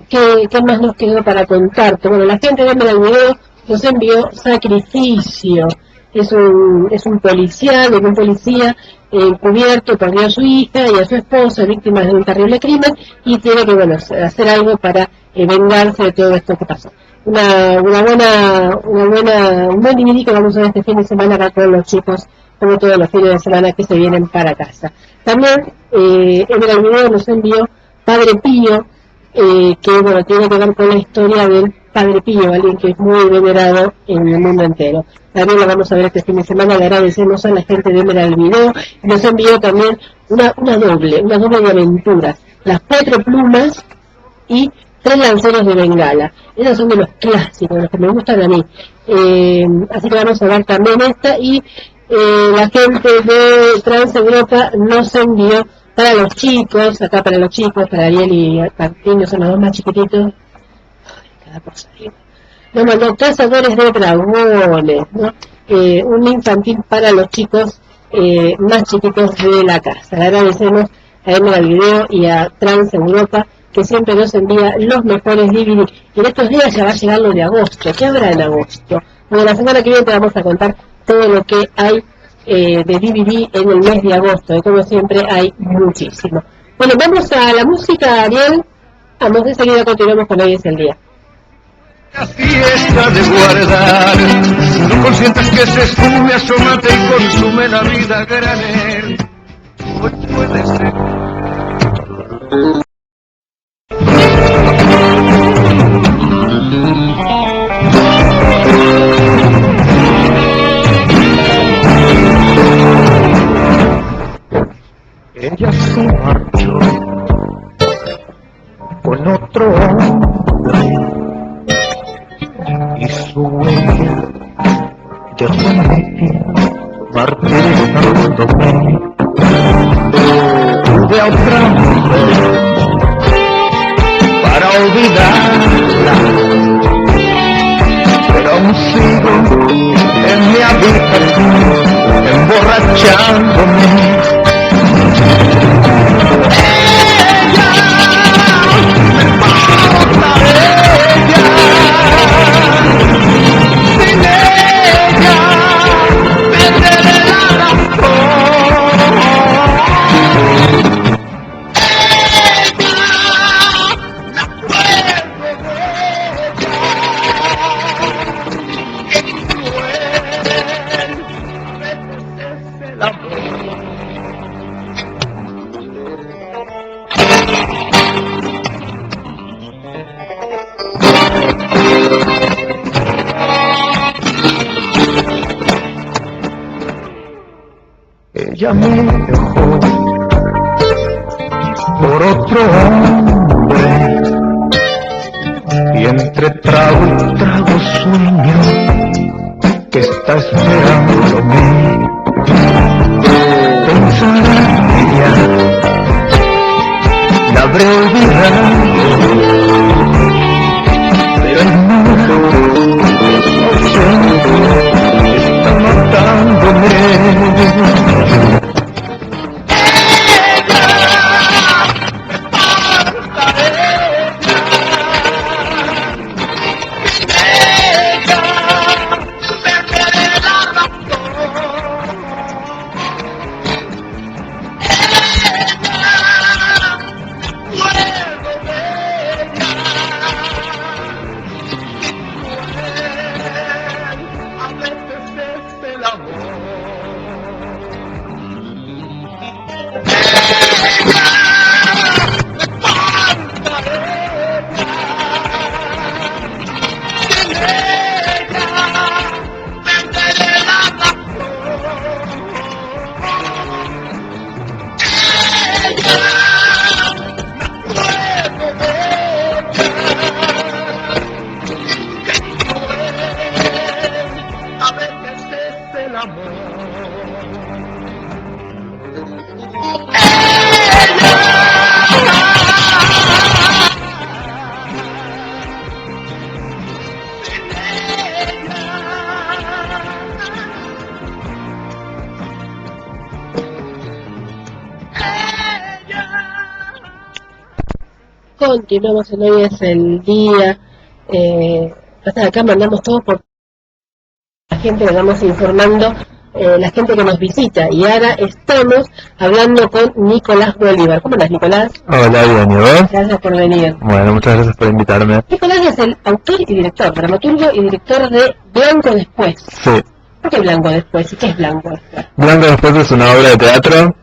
¿Qué más nos quedó para contarte? Bueno, la gente de el video nos envió Sacrificio. Es un policía encubierto, perdió a su hija y a su esposa, víctimas de un terrible crimen, y tiene que, bueno, hacer algo para vengarse de todo esto que pasó. Un buen DVD que vamos a ver este fin de semana acá con los chicos, como todos los fines de semana que se vienen para casa. También en el video nos envió Padre Pío, que bueno, tiene que ver con la historia del Padre Pío, alguien que es muy venerado en el mundo entero. También lo vamos a ver este fin de semana. Le agradecemos a la gente de el video. Nos envió también una doble de aventuras, Las 4 plumas y 3 lanceros de Bengala. Esos son de los clásicos, los que me gustan a mí. Así que vamos a ver también esta. Y la gente de Transeuropa nos envió para los chicos, acá para los chicos, para Ariel y Martín, son los dos más chiquititos. Ay, cada cosa. Nos mandó Cazadores de Dragones, ¿no? Un infantil para los chicos más chiquitos de la casa. Le agradecemos a Emerald Video y a Transeuropa, que siempre nos envía los mejores DVD. Y en estos días ya va a llegar lo de agosto. ¿Qué habrá en agosto? Bueno, la semana que viene te vamos a contar todo lo que hay de DVD en el mes de agosto. Y como siempre hay muchísimo. Bueno, vamos a la música, Ariel. Vamos, enseguida continuamos con Hoy es el Día. La fiesta de guardar, no consientes que se esfume, asómate y consume la vida a granel. Hoy puede ser. Ella se marchó con otro hombre y su huella dejó en mi piel martirizándome. Tuve a otra mujer para olvidarla, pero aún sigo en mi habitación emborrachándome. Ella me dejó por otro hombre y entre trago y trago sueño que está esperándome. Pensará ella, la habré olvidado, pero ignora su ausencia está matándome. continuamos en Hoy es el Día. Hasta acá mandamos todo por la gente, le vamos informando, la gente que nos visita. Y ahora estamos hablando con Nicolás Bolívar. ¿Cómo estás, Nicolás? Hola, bien, ¿y vos? Gracias por venir. Bueno, muchas gracias por invitarme. Nicolás es el autor y director, dramaturgo y director de Blanco Después. Sí. ¿Por qué Blanco Después? ¿Y qué es Blanco Después? Blanco Después es una obra de teatro.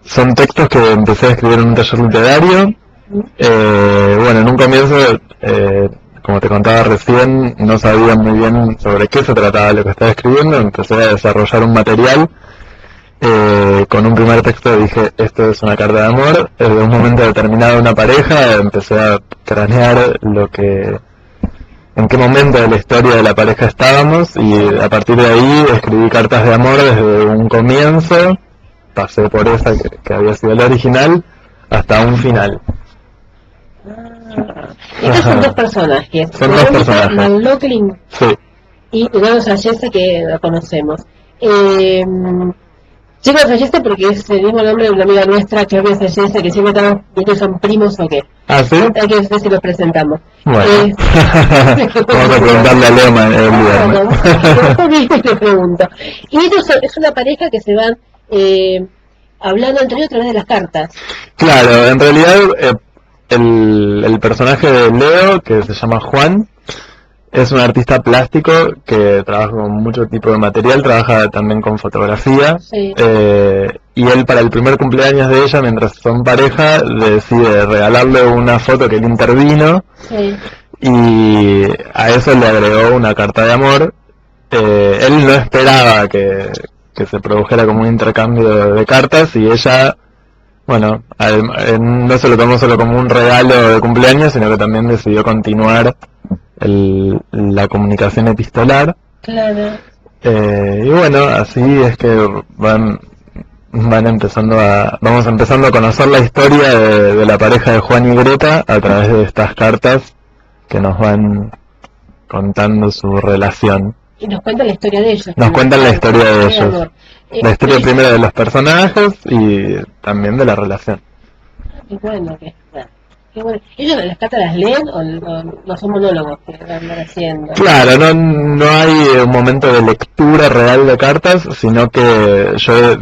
Son textos que empecé a escribir en un taller literario. Bueno, en un comienzo, como te contaba recién, no sabía muy bien sobre qué se trataba lo que estaba escribiendo. Empecé a desarrollar un material. Con un primer texto dije, esto es una carta de amor. De un momento determinado una pareja, empecé a cranear en qué momento de la historia de la pareja estábamos, y a partir de ahí escribí cartas de amor desde un comienzo, pasé por esa que había sido la original, hasta un final. Estos son dos personajes. Son dos personajes. McLaughlin Sí. y Eduardo Sayesta, que la conocemos. Chicos Sayesta porque es el mismo nombre de una amiga nuestra, que es Sayesta, que siempre estamos viendo si son primos o qué. ¿Ah, sí? Hay que ver si los presentamos. Bueno. Vamos a preguntarle a Lema el viernes. Te pregunto. Y ellos es una pareja que se van hablando entre ellos a través de las cartas. Claro, en realidad el personaje de Leo, que se llama Juan, es un artista plástico que trabaja con mucho tipo de material, trabaja también con fotografía. Sí. Y él, para el primer cumpleaños de ella, mientras son pareja, decide regalarle una foto que él intervino. Sí. Y a eso le agregó una carta de amor. Él no esperaba que se produjera como un intercambio de cartas, y ella, bueno, no se lo tomó solo como un regalo de cumpleaños, sino que también decidió continuar la comunicación epistolar. Claro. Y bueno, así es que vamos empezando a conocer la historia de la pareja de Juan y Greta a través de estas cartas que nos van contando su relación. Y nos cuentan la historia de ellos. Nos cuentan la historia de ellos. Amor. La historia primero de los personajes y también de la relación. Qué bueno que qué bueno. ¿Ellos las cartas las leen o no son monólogos que van haciendo? Claro, no hay un momento de lectura real de cartas, sino que yo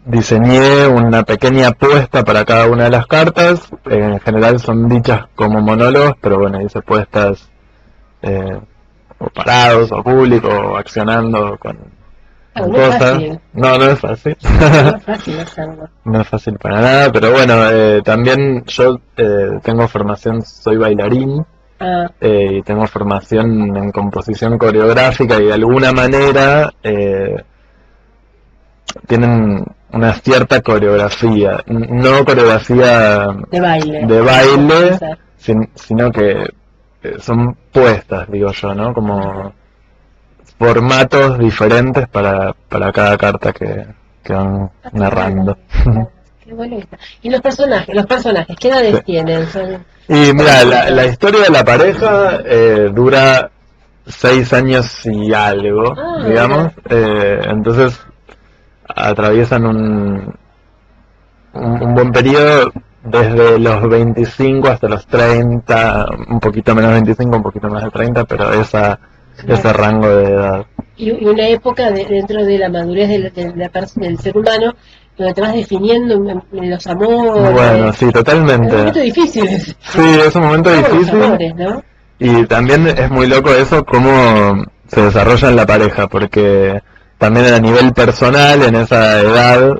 diseñé una pequeña apuesta para cada una de las cartas. En general son dichas como monólogos, pero bueno, hice puestas o parados, o públicos, o accionando con cosas. No es fácil. No es fácil hacerlo. No es fácil para nada, pero bueno, también yo tengo formación, soy bailarín. Y tengo formación en composición coreográfica, y de alguna manera tienen una cierta coreografía, no coreografía de baile, sino que son puestas, digo yo, ¿no? Como formatos diferentes para cada carta que van narrando. Qué bueno está. Y los personajes, ¿qué edades tienen? Y mira, la historia de la pareja dura 6 años y algo, digamos. Entonces atraviesan un buen periodo desde los 25 hasta los 30, un poquito menos de 25, un poquito más de 30, pero ese rango de edad. Y una época dentro de la madurez del ser humano, donde te vas definiendo en los amores. Bueno, sí, totalmente. Es un momento difícil. Sí, es un momento difícil. Amores, ¿no? Y también es muy loco eso, cómo se desarrolla en la pareja, porque también a nivel personal, en esa edad,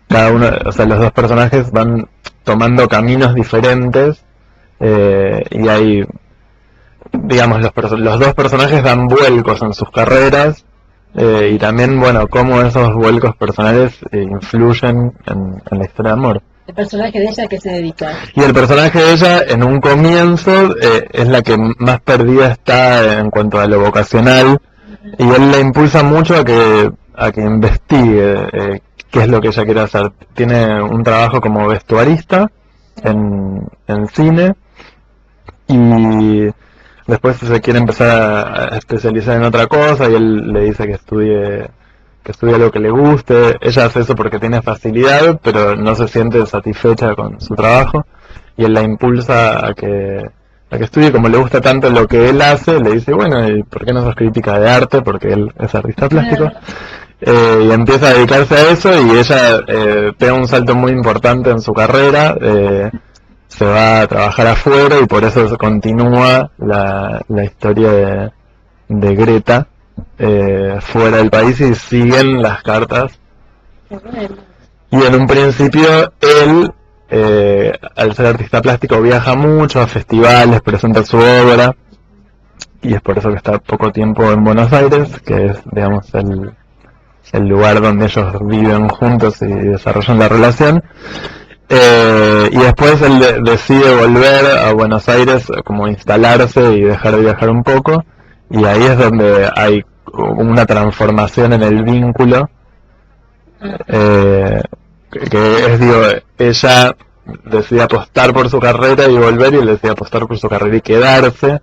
cada uno, o sea, los dos personajes van tomando caminos diferentes, y hay, digamos, los dos personajes dan vuelcos en sus carreras, y también, bueno, cómo esos vuelcos personales influyen en la historia de amor. El personaje de ella, ¿a qué se dedica? Y el personaje de ella, en un comienzo, es la que más perdida está en cuanto a lo vocacional, y él la impulsa mucho a que investigue qué es lo que ella quiere hacer. Tiene un trabajo como vestuarista en cine, y después se quiere empezar a especializar en otra cosa, y él le dice que estudie estudie algo que le guste. Ella hace eso porque tiene facilidad, pero no se siente satisfecha con su trabajo, y él la impulsa a que estudie. Como le gusta tanto lo que él hace, le dice, bueno, ¿y por qué no sos crítica de arte? Porque él es artista plástico. Y empieza a dedicarse a eso, y ella pega un salto muy importante en su carrera, se va a trabajar afuera, y por eso se continúa la historia de Greta fuera del país, y siguen las cartas. Y en un principio él, al ser artista plástico, viaja mucho a festivales, presenta su obra, y es por eso que está poco tiempo en Buenos Aires, que es, digamos, el lugar donde ellos viven juntos y desarrollan la relación. Y después él decide volver a Buenos Aires, como instalarse y dejar de viajar un poco, y ahí es donde hay una transformación en el vínculo, que es, digo, ella decide apostar por su carrera y volver, y él decide apostar por su carrera y quedarse,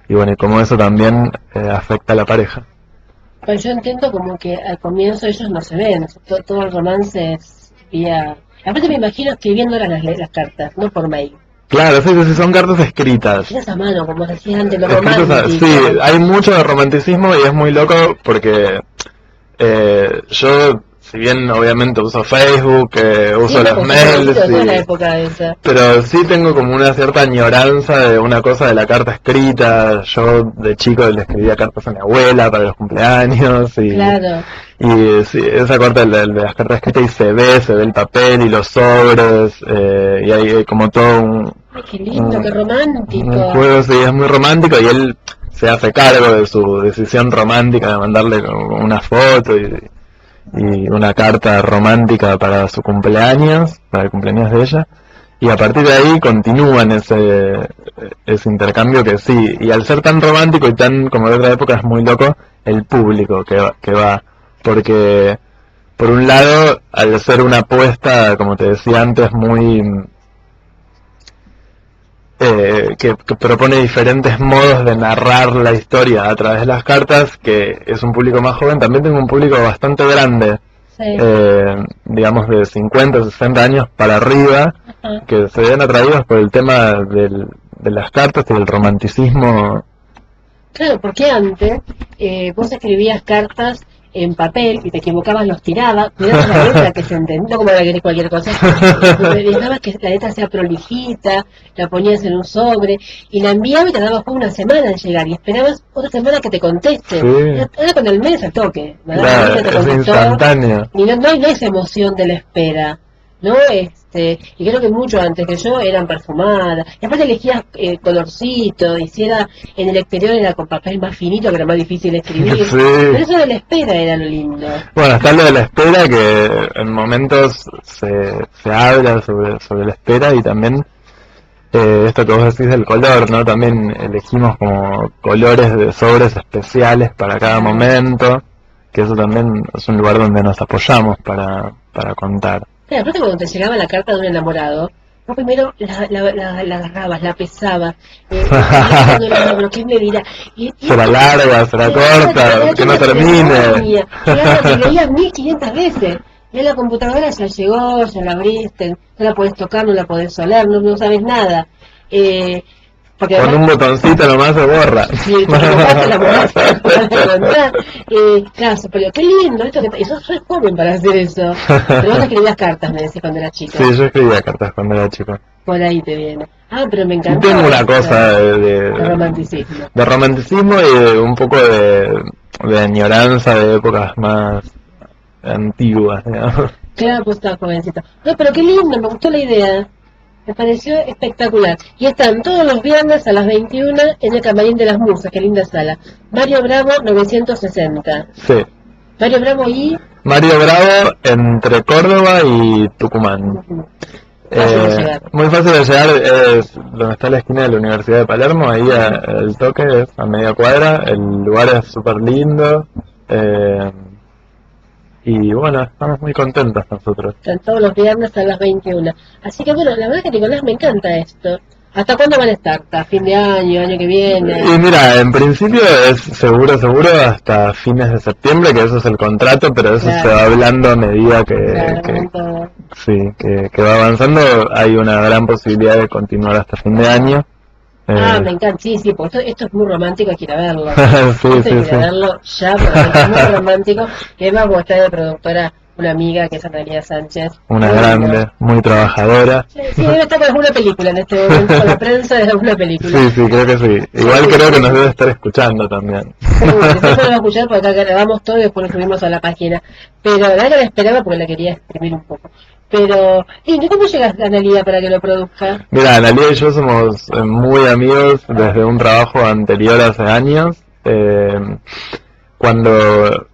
y bueno, y como eso también afecta a la pareja. Pues yo entiendo como que al comienzo ellos no se ven, todo el romance es vía... Aparte me imagino escribiendo las cartas, no por mail. Claro, sí, son cartas escritas. Escritas a mano, como decías antes, lo Escritas romántico. sí, hay mucho de romanticismo, y es muy loco porque yo, si bien obviamente uso Facebook, uso Sí, los pues, mails, toda la época esa. pero sí tengo como una cierta añoranza de una cosa de la carta escrita. Yo de chico le escribía cartas a mi abuela para los cumpleaños, y Claro. y sí, esa carta de las cartas escritas, y se ve el papel y los sobres, y hay como todo un Qué lindo, qué romántico. juego, sí, es muy romántico, y él se hace cargo de su decisión romántica de mandarle una foto y una carta romántica para su cumpleaños, para el cumpleaños de ella, y a partir de ahí continúan ese intercambio, que sí, y al ser tan romántico y tan como de otra época, es muy loco el público que va, porque por un lado, al ser una apuesta, como te decía antes, muy que propone diferentes modos de narrar la historia a través de las cartas, que es un público más joven, también tengo un público bastante grande, Sí. digamos de 50, 60 años para arriba, Ajá. que se ven atraídos por el tema de las cartas y del romanticismo. Claro, porque antes vos escribías cartas en papel y te equivocabas, los tirabas, cuidabas la letra que se entendió, como la querés cualquier cosa, dejabas que la letra sea prolijita, la ponías en un sobre y la enviabas, y tardabas una semana en llegar, y esperabas otra semana que te conteste. Sí. Era con el mes al toque, ¿verdad? Claro, El mes te es contestó, instantáneo. y no hay esa emoción de la espera, ¿no? Y creo que mucho antes que yo eran perfumadas, y aparte elegías colorcito, y si era en el exterior era con papel más finito, que era más difícil de escribir. Sí. Pero eso de la espera era lo lindo. Bueno, está lo de la espera, que en momentos se habla sobre la espera, y también esto que vos decís del color, ¿no? También elegimos como colores de sobres especiales para cada momento, que eso también es un lugar donde nos apoyamos para contar. Claro, aparte cuando te llegaba la carta de un enamorado, vos primero la agarrabas, la pesabas, pero ¿qué me dirá? Será larga, será corta, que no termine. Claro, te leías 1500 veces. Ya la computadora ya llegó, ya la abriste, no la podés tocar, no la podés oler, no sabes nada. Porque Con un botoncito nomás se borra. Sí, te equivocaste, la borraste, la volvés a encontrar. Claro, pero qué lindo, esto que sos re joven para hacer eso. Pero vos escribías cartas, me decís cuando eras chica. Sí, yo escribía cartas cuando era chico. Por ahí te viene. Ah, pero me Y encanta. tengo una cosa de romanticismo. de romanticismo, y de un poco de añoranza de épocas más antiguas, digamos. Claro, pues estaba jovencito. No, pero qué lindo, me gustó la idea. Me pareció espectacular. Y están todos los viernes a las 21 en el Camarín de las Musas, qué linda sala. Mario Bravo 960. Sí. Mario Bravo y... Mario Bravo, entre Córdoba y Tucumán. Fácil de llegar. Muy fácil de llegar, es donde está la esquina de la Universidad de Palermo, ahí el toque es a media cuadra, el lugar es súper lindo, y bueno, estamos muy contentos nosotros. Están todos los viernes a las 21. Así que bueno, la verdad que Nicolás me encanta esto. ¿Hasta cuándo van a estar? ¿Hasta fin de año que viene? Y mira, en principio es seguro hasta fines de septiembre, que eso es el contrato, pero eso se va hablando a medida que va avanzando. Hay una gran posibilidad de continuar hasta fin de año. Me encanta, sí, porque esto es muy romántico, hay que ir a verlo. Hay que ir a verlo ya, porque es muy romántico. Y además vos estás de productora, una amiga que es Analía Sánchez. Una grande, muy trabajadora. Sí, debe estar con alguna película en este momento, con la prensa de alguna película. Sí, creo que sí. Igual creo que nos debe estar escuchando también. Después nos va a escuchar porque acá grabamos todo y después lo subimos a la página. Pero la verdad que la esperaba porque la quería exprimir un poco. Pero, ¿y cómo llegaste a Analía para que lo produzca? Mira, Analía y yo somos muy amigos desde un trabajo anterior hace años. Cuando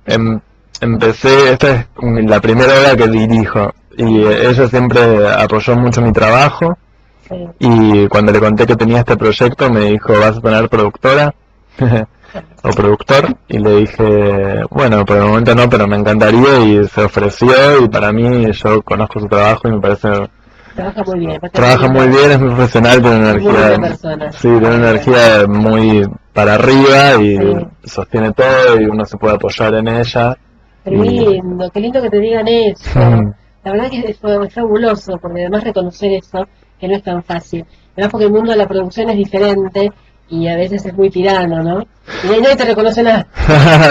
empecé, esta es la primera obra que dirijo, y ella siempre apoyó mucho mi trabajo. Sí. Y cuando le conté que tenía este proyecto me dijo, ¿vas a tener productora? O productor, y le dije, bueno, por el momento no, pero me encantaría, y se ofreció, y para mí, yo conozco su trabajo y me parece... Trabaja muy bien, es muy profesional, tiene una energía... Sí, tiene una energía muy para arriba, y sostiene todo, y uno se puede apoyar en ella. Qué lindo que te digan eso. La verdad que es fabuloso, porque además reconocer eso, que no es tan fácil. Además porque el mundo de la producción es diferente, y a veces es muy tirano, ¿no? Y nadie te reconoce nada.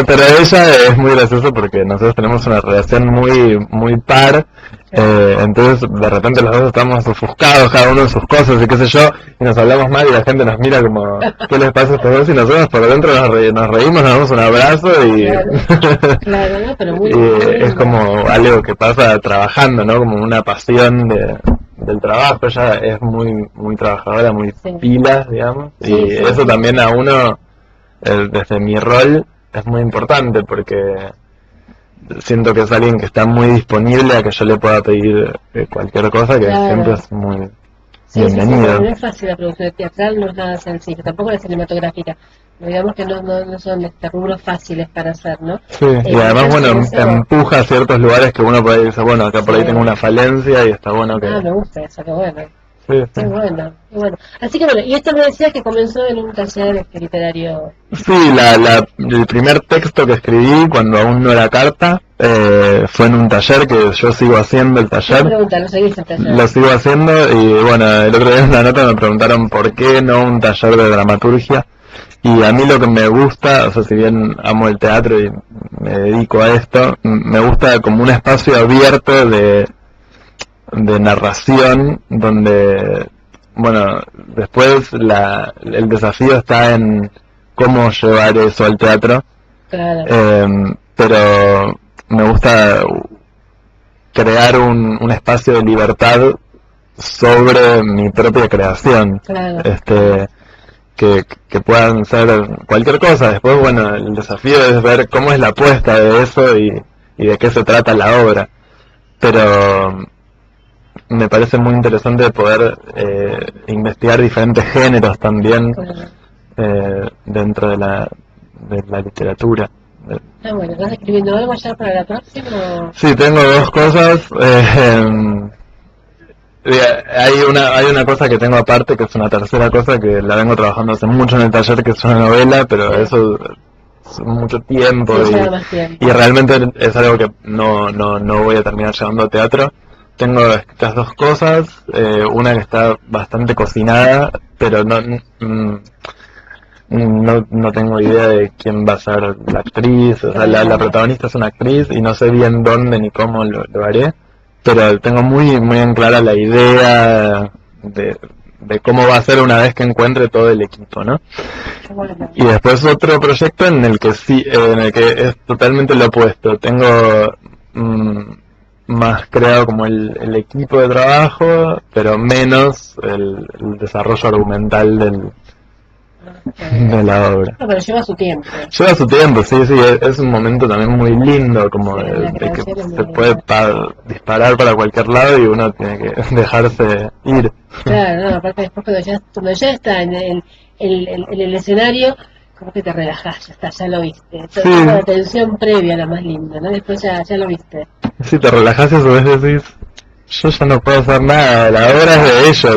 Pero ella es muy gracioso porque nosotros tenemos una relación muy par, entonces de repente los dos estamos ofuscados, cada uno en sus cosas y qué sé yo, y nos hablamos mal y la gente nos mira como, ¿qué les pasa a estos dos? Y nosotros por dentro nos reímos, nos damos un abrazo y... Claro, ¿no? Pero muy es como algo que pasa trabajando, ¿no? Como una pasión del trabajo. Ella es muy trabajadora, muy pilas, digamos, y eso también a uno, desde mi rol, es muy importante porque siento que es alguien que está muy disponible a que yo le pueda pedir cualquier cosa, que siempre es muy bienvenido. No es fácil la producción teatral, no es nada sencillo, tampoco la cinematográfica. Digamos que no son rubros fáciles para hacer, ¿no? Sí, y además, bueno, empuja a ciertos lugares que uno puede decir, bueno, acá por ahí tengo una falencia y está bueno que... me gusta eso, qué bueno. Sí. Qué bueno. Así que bueno, y esto me decías que comenzó en un taller literario. Sí, el primer texto que escribí cuando aún no era carta fue en un taller que yo sigo haciendo el taller. ¿Lo seguís el taller? Lo sigo haciendo y bueno, el otro día en una nota me preguntaron por qué no un taller de dramaturgia. Y a mí lo que me gusta, o sea, si bien amo el teatro y me dedico a esto, me gusta como un espacio abierto de narración donde, bueno, después el desafío está en cómo llevar eso al teatro. Claro. Pero me gusta crear un espacio de libertad sobre mi propia creación. Claro. Que puedan ser cualquier cosa. Después, bueno, el desafío es ver cómo es la apuesta de eso y de qué se trata la obra. Pero me parece muy interesante poder investigar diferentes géneros también dentro de la literatura. Bueno, ¿estás escribiendo algo ya para la próxima? Sí, tengo dos cosas. Hay una cosa que tengo aparte, que es una tercera cosa que la vengo trabajando hace mucho en el taller, que es una novela, pero eso es mucho tiempo, y realmente es algo que no voy a terminar llevando a teatro. Tengo estas dos cosas, una que está bastante cocinada, pero no tengo idea de quién va a ser la actriz, o sea, la protagonista es una actriz y no sé bien dónde ni cómo lo haré. Pero tengo muy en clara la idea de cómo va a ser una vez que encuentre todo el equipo, ¿no? Y después otro proyecto en el que es totalmente lo opuesto. Tengo más creado como el equipo de trabajo, pero menos el desarrollo argumental de la obra. No, pero lleva su tiempo. Lleva su tiempo, sí, es un momento también muy lindo, como de que se puede disparar para cualquier lado y uno tiene que dejarse ir. Claro, aparte después cuando ya está en el escenario, como que te relajás, ya lo viste. Toda la tensión previa la más linda, ¿no? Después ya lo viste. Sí, te relajás y a su vez decís, yo ya no puedo hacer nada, la obra es de ellos,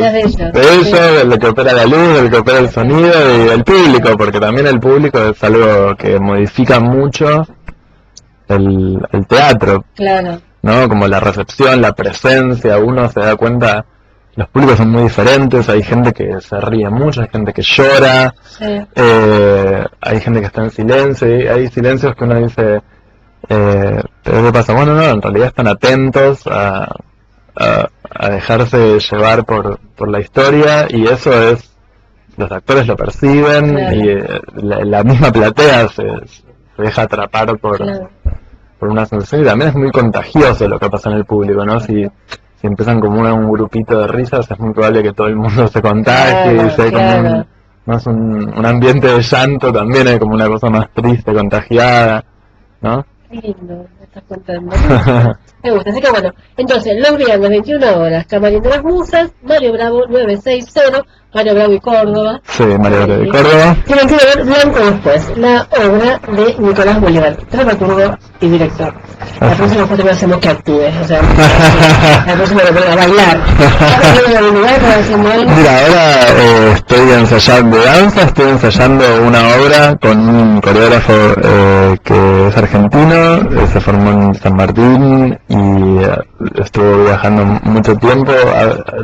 del que opera la luz, del que opera el sonido y del público, porque también el público es algo que modifica mucho el teatro, claro, ¿no? Como la recepción, la presencia, uno se da cuenta, los públicos son muy diferentes, hay gente que se ríe mucho, hay gente que llora, hay gente que está en silencio, y hay silencios que uno dice, ¿pero qué pasa? Bueno, no, en realidad están atentos a dejarse llevar por la historia, y eso es, los actores lo perciben, y la misma platea se deja atrapar por una sensación, y también es muy contagioso lo que pasa en el público, ¿no? Si empiezan como un grupito de risas, es muy probable que todo el mundo se contagie, y sea como más un ambiente de llanto, también hay como una cosa más triste, contagiada, ¿no? Qué lindo, me estás contando. Me gusta, así que bueno, entonces, los viernes 21 horas, Camarín de las Musas, Mario Bravo 960, Mario Bravo y Córdoba. Sí, Mario Bravo y Córdoba. Tienen que ver Blanco después, la obra de Nicolás Bolívar, dramaturgo y director. La próxima foto que hacemos que actúe, o sea, la próxima le ponga a bailar. Mira, ahora estoy ensayando de danza, estoy ensayando una obra con un coreógrafo que es argentino, se formó en San Martín y estuvo viajando mucho tiempo,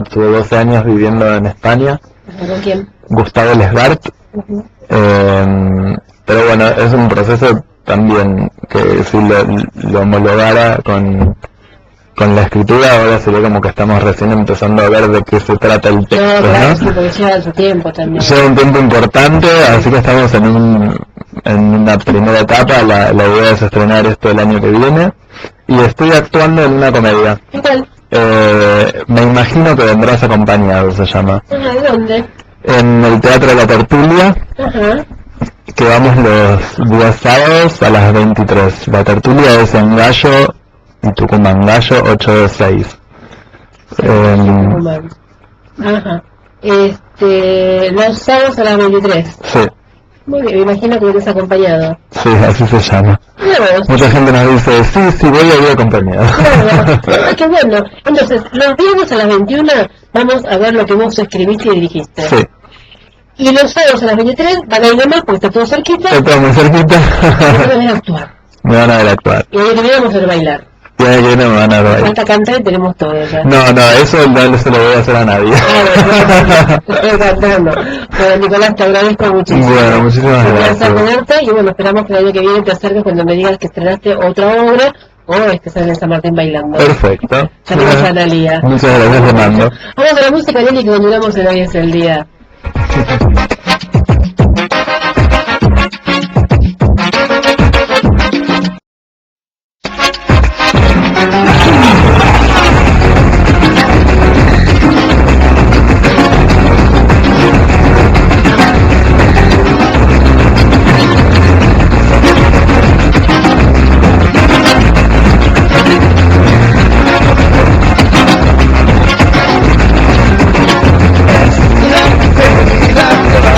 estuvo 12 años viviendo en España. ¿Con quién? Gustavo Lesgart. Pero bueno, es un proceso también que si lo homologara con la escritura, ahora sería como que estamos recién empezando a ver de qué se trata el texto, no, claro, ¿no? sí, porque lleva su tiempo también. Lleva un tiempo importante, así que estamos en una primera etapa, la idea es estrenar esto el año que viene, y estoy actuando en una comedia. ¿Qué tal? Me imagino que vendrás acompañado, se llama. ¿De dónde? En el Teatro de la Tertulia, que vamos los días sábados a las 23. La Tertulia es en Gallo y Tucumán, Gallo 826. Los sábados a las 23. Sí. Muy bien, me imagino que vienes acompañado. Sí, así se llama. Mucha gente nos dice, sí, voy acompañado. Claro, qué bueno. Entonces, los viernes a las 21 vamos a ver lo que vos escribiste y dirigiste. Sí. Y los sábados a las 23 van a ir más porque está todo cerquita. Está todo muy cerquita. Y van a ver actuar. Me van a ver actuar. Y ahí también vamos a ver bailar. Y ahí que no me van a ver. Falta cantar y tenemos todo ya. No, eso no se lo voy a hacer a nadie. Estoy cantando. Bueno, Nicolás, te agradezco muchísimo. Bueno, muchísimas gracias. Tenerte, y bueno, esperamos que el año que viene te acerques cuando me digas que estrenaste otra obra o estés en San Martín bailando. Perfecto. Saludos a Analia. Muchas gracias, Fernando. Vamos a la música, Nelly, que continuamos en Hoy es el Día. La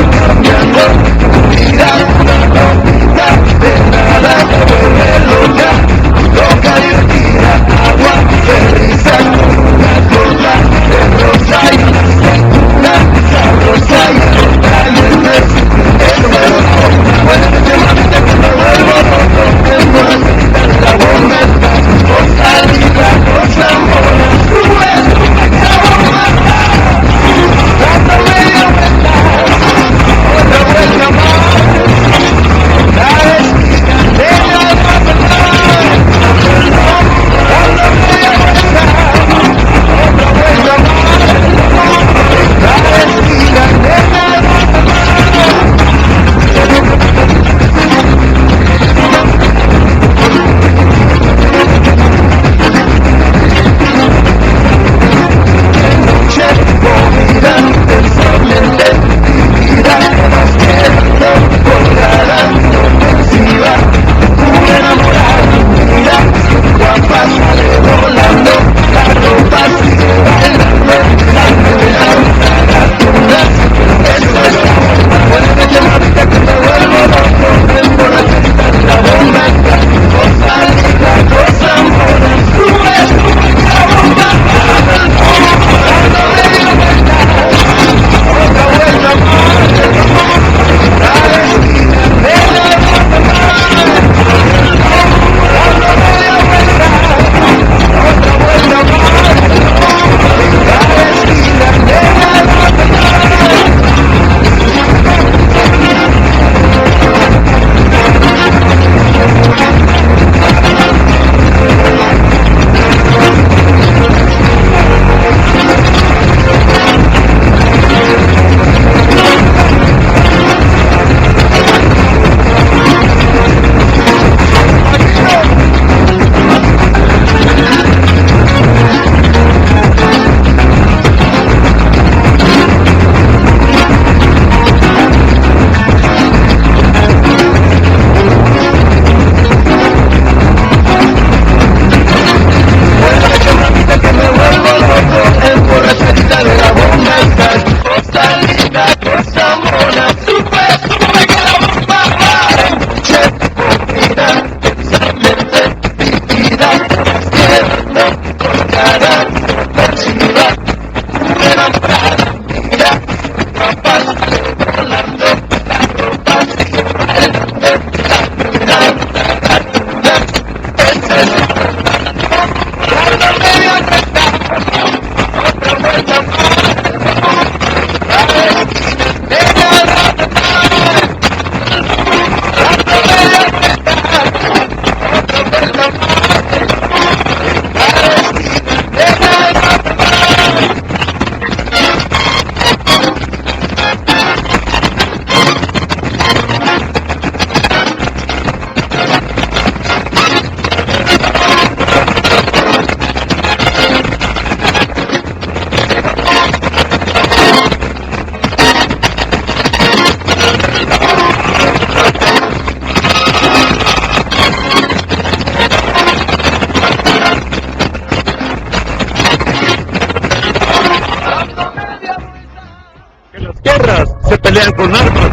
guerras se pelean con armas,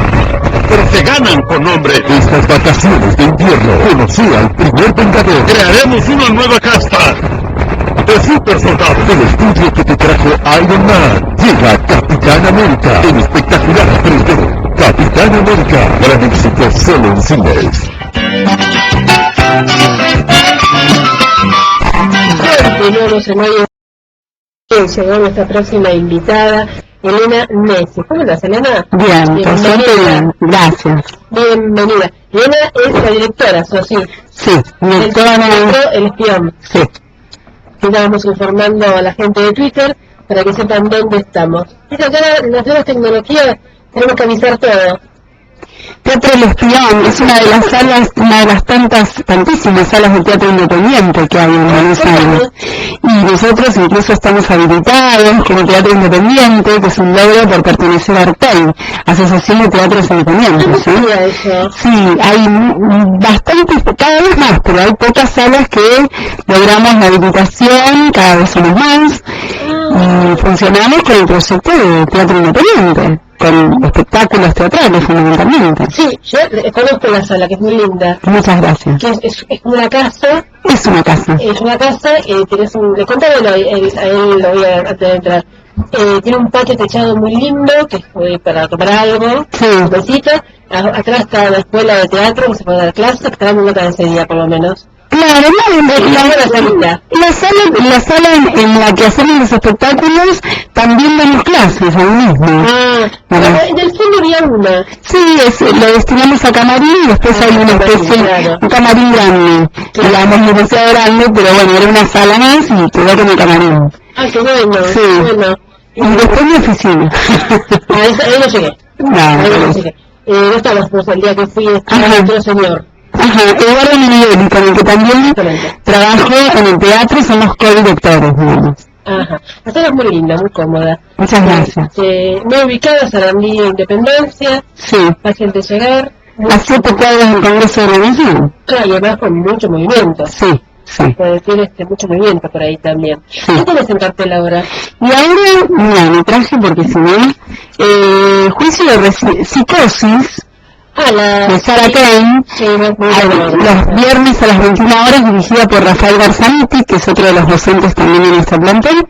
pero se ganan con hombres. Estas vacaciones de invierno conocí al primer Vengador. Crearemos una nueva casta de super soldados. El estudio que te trajo Iron Man. Llega Capitán América. En espectacular 3D. Capitán América. Gran éxito solo en cines. Continuamos en hoy. Llegó nuestra próxima invitada, Elena Messi. ¿Cómo estás, Elena? Bien, por suerte bien, gracias. Bienvenida. Elena es la directora, ¿sí? Sí, directora de El Espión. Sí. Estábamos informando a la gente de Twitter para que sepan dónde estamos. Dice acá las nuevas tecnologías, tenemos que avisar todo. Teatro El Espión es una de las salas, una de las tantísimas salas de teatro independiente que hay en Buenos Aires. Y nosotros incluso estamos habilitados como teatro independiente, que es un logro por pertenecer a ARTEI, Asociación de Teatros Independientes. Sí, hay bastantes, cada vez más, pero hay pocas salas que logramos la habilitación, cada vez somos más, y funcionamos con el proyecto de teatro independiente, con espectáculos teatrales fundamentalmente. Sí, yo conozco la sala, que es muy linda. Muchas gracias. Que es una casa. Es una casa. Es una casa, tienes un... Le conté, bueno, a él lo voy a antes de entrar. Tiene un patio techado muy lindo, que es para tomar algo, un besito. Atrás está la escuela de teatro, que se puede dar clases, que está dando una cancería por lo menos. Claro, la sala en la que hacemos los espectáculos también damos clases ahí mismo. En el fondo había una. Sí, lo destinamos a camarín y después hay una especie, un camarín grande, digamos demasiado grande, pero bueno, era una sala más y quedó como camarín. Qué bueno, sí. Qué bueno. Y después mi oficina. Ahí no llegué. No llegué. No estábamos pues, el día que fui, otro señor. Ajá, Eduardo Minighelli, con el que también trabajo en el teatro, somos co-directores, digamos. Ajá, la sala es muy linda, muy cómoda. Muchas gracias. Muy ubicada, Sarandí e Independencia. Sí. Fácil de llegar. A 7 cuadras del Congreso de la Nación. Y además con mucho movimiento. Sí. Sí. Puede decir mucho movimiento por ahí también. Sí. ¿Qué tienes en cartel ahora? Y ahora, mira, me traje porque si no, juicio de psicosis. De Sarah Crane, los viernes a las 21 horas, dirigida por Rafael Garzaniti, que es otro de los docentes también en nuestro plantel,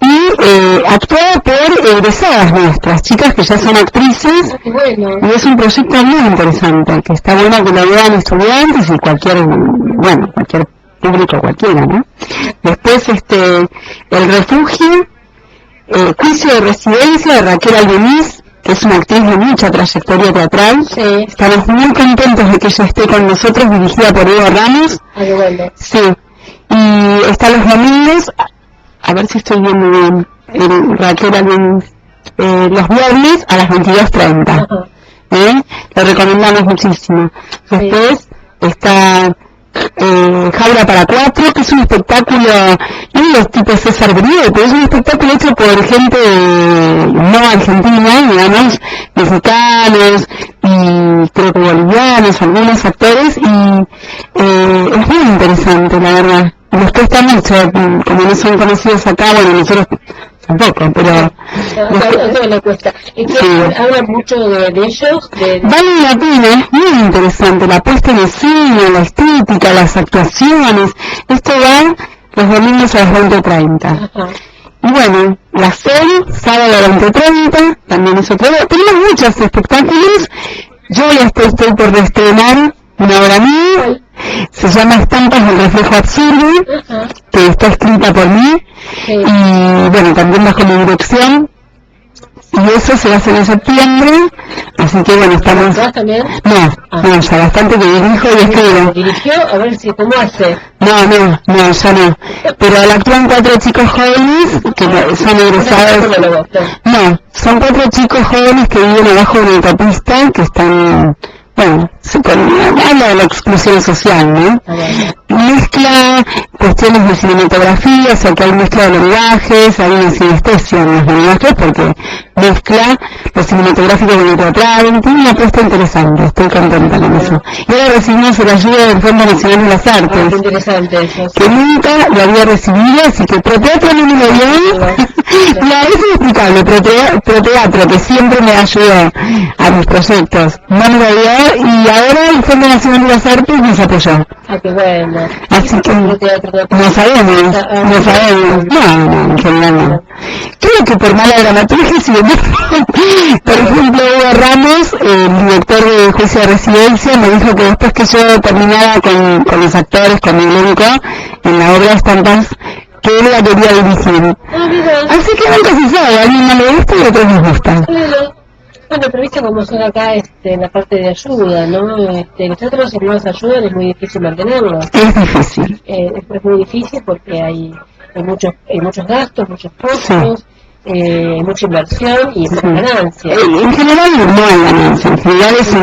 y actuada por egresadas nuestras, chicas que ya son actrices, y es un proyecto muy interesante, que está bueno que lo vean estudiantes y cualquier público cualquiera, ¿no? Después, El Refugio, Juicio de Residencia de Raquel Albeniz, que es una actriz de mucha trayectoria teatral. Sí. Estamos muy contentos de que ella esté con nosotros, dirigida por Hugo Ramos. Bueno. Sí. Y está los domingos, a ver si estoy viendo bien, Raquel Albeniz, los viernes a las 22:30. Lo recomendamos muchísimo. Después está Jaula para 4, que es un espectáculo, no de los tipos César Brieux, pero es un espectáculo hecho por gente no argentina, digamos, mexicanos y creo que bolivianos, algunos actores, y es muy interesante, la verdad. Nos cuesta mucho, como no son conocidos acá, bueno, nosotros tampoco, pero eso me cuesta. Habla mucho de ellos. Vale la pena, es muy interesante la puesta en escena, la estética, las actuaciones. Esto va los domingos a las 20:30. Y bueno, la serie, sábado a las 20:30, también es otro. Tenemos muchos espectáculos. Yo ya estoy por reestrenar una obra mía, se llama Estampas del Reflejo Absurdo, que está escrita por mí, y bueno, también bajo mi dirección, y eso se va a hacer en septiembre, así que bueno, estamos... ¿Vas también? No, ya bastante que dirijo y escribo. ¿Dirigió? A ver si, ¿cómo hace? No, ya no, pero la actúan 4 chicos jóvenes, que son egresados... No, son 4 chicos jóvenes que viven abajo de una autopista, que están... Bueno, habla de la exclusión social, ¿no? Mezcla cuestiones de cinematografía, o sea que hay mezcla de lenguajes, hay una sinestesia en los lenguajes porque mezcla lo cinematográfico con lo teatral, tiene una apuesta interesante, estoy contenta con eso. Y ahora recibimos la ayuda del Fondo Nacional de las Artes, interesante eso, que nunca lo había recibido, así que Pro Teatro no me lo dio, y a veces inexplicable, Proteatro, que siempre me ayudó a mis proyectos, no me lo dio, y ahora el Fondo Nacional de las Artes nos apoyó. Ah, qué bueno. Así que no sabemos. No, en general no. Creo que por mala dramaturgia, si por ejemplo, Hugo Ramos, el director de Juicio de Residencia, me dijo que después que yo terminara con los actores, con mi elenco, en la obra de Estampas, que él la quería dirigir. Así que nunca se sabe, a alguien no le gusta y a otros les gusta. Bueno, pero viste cómo son acá en la parte de ayuda, ¿no? Nosotros si no nos ayudan es muy difícil mantenerlo. Es difícil. Es muy difícil porque hay muchos gastos, muchos costos. Mucha inversión y mucha ganancia. En general no hay ganancia, en general es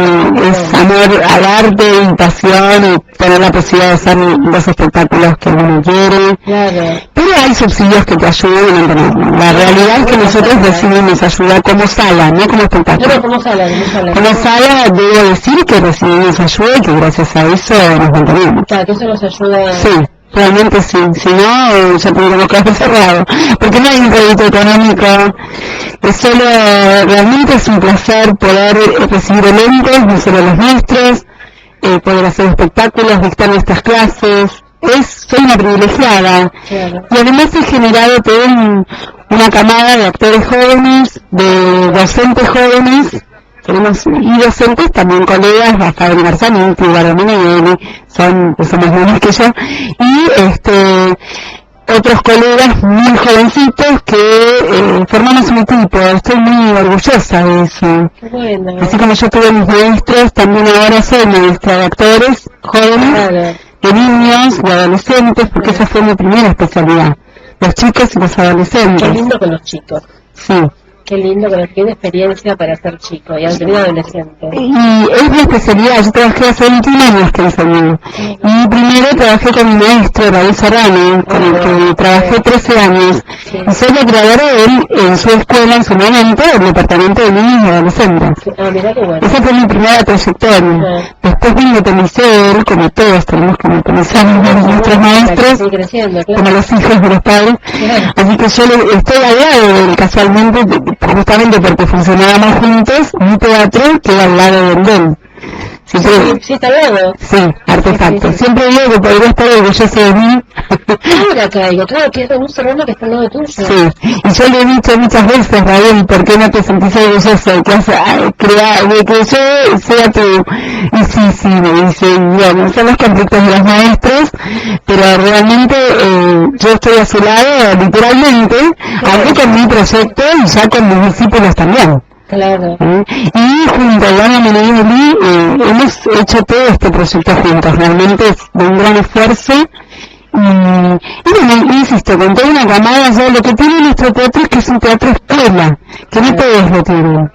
amor al arte y pasión y tener la posibilidad de hacer los espectáculos que uno quiere. Claro. Pero hay subsidios que te ayudan a mantenerlo. La realidad es que nosotros recibimos ayuda como sala, no como espectáculo. No, como sala. Como sala debo decir que recibimos ayuda y que gracias a eso nos mantenemos. Claro, que eso nos ayuda. Sí. Realmente sí, si no, ya tendríamos que haber cerrado, porque no hay un rédito económico, realmente es un placer poder recibir elencos, no solo los nuestros, poder hacer espectáculos, dictar nuestras clases, soy una privilegiada, claro. Y además he generado toda una camada de actores jóvenes, de docentes jóvenes, y docentes también colegas, Rafael Garzaniti, Eduardo Meneghelli, son más jóvenes que yo, y otros colegas muy jovencitos que formamos un equipo. Estoy muy orgullosa de eso. Bueno. Así como yo tuve mis maestros, también ahora soy maestra de actores jóvenes, claro. De niños, de adolescentes, porque esa fue mi primera especialidad, los chicos y los adolescentes. Qué lindo con los chicos. Sí. Qué lindo, que tiene experiencia para ser chico y han tenido adolescentes. Y es mi especialidad, yo trabajé hace 21 años que enseñé. Y primero trabajé con mi maestro, Raúl Serrano, con el que trabajé 13 años. Sí. Y soy la creadora de él, en su escuela, en su momento, del departamento de niños y adolescentes. Mirá qué bueno. Esa fue mi primera trayectoria. Después me independicé él, como todos tenemos que independizarnos de nuestros maestros, como los hijos de los padres. Así que yo estoy al lado de él, casualmente, justamente porque funcionábamos juntos, mi teatro queda al lado del DEN. Sí, está bien. Sí, Artefacto. Sí. Siempre digo que podría estar orgulloso de mí. Ahora caigo, claro, que es un Serrano que está al lado tuyo. Sí, y yo le he dicho muchas veces, Raúl, ¿por qué no te sentís orgulloso de que de que yo sea tu... Y sí, me dice, bueno, son los conflictos de los maestros, pero realmente yo estoy a su lado, literalmente, aunque con mi proyecto y ya con mis discípulos también. Claro. Y junto a Ivana Meneghelli hemos hecho todo este proyecto juntos, realmente es de un gran esfuerzo. Y bueno, insisto, con toda una camada, ya lo que tiene nuestro teatro es que es un teatro escuela, que no todos lo tienen.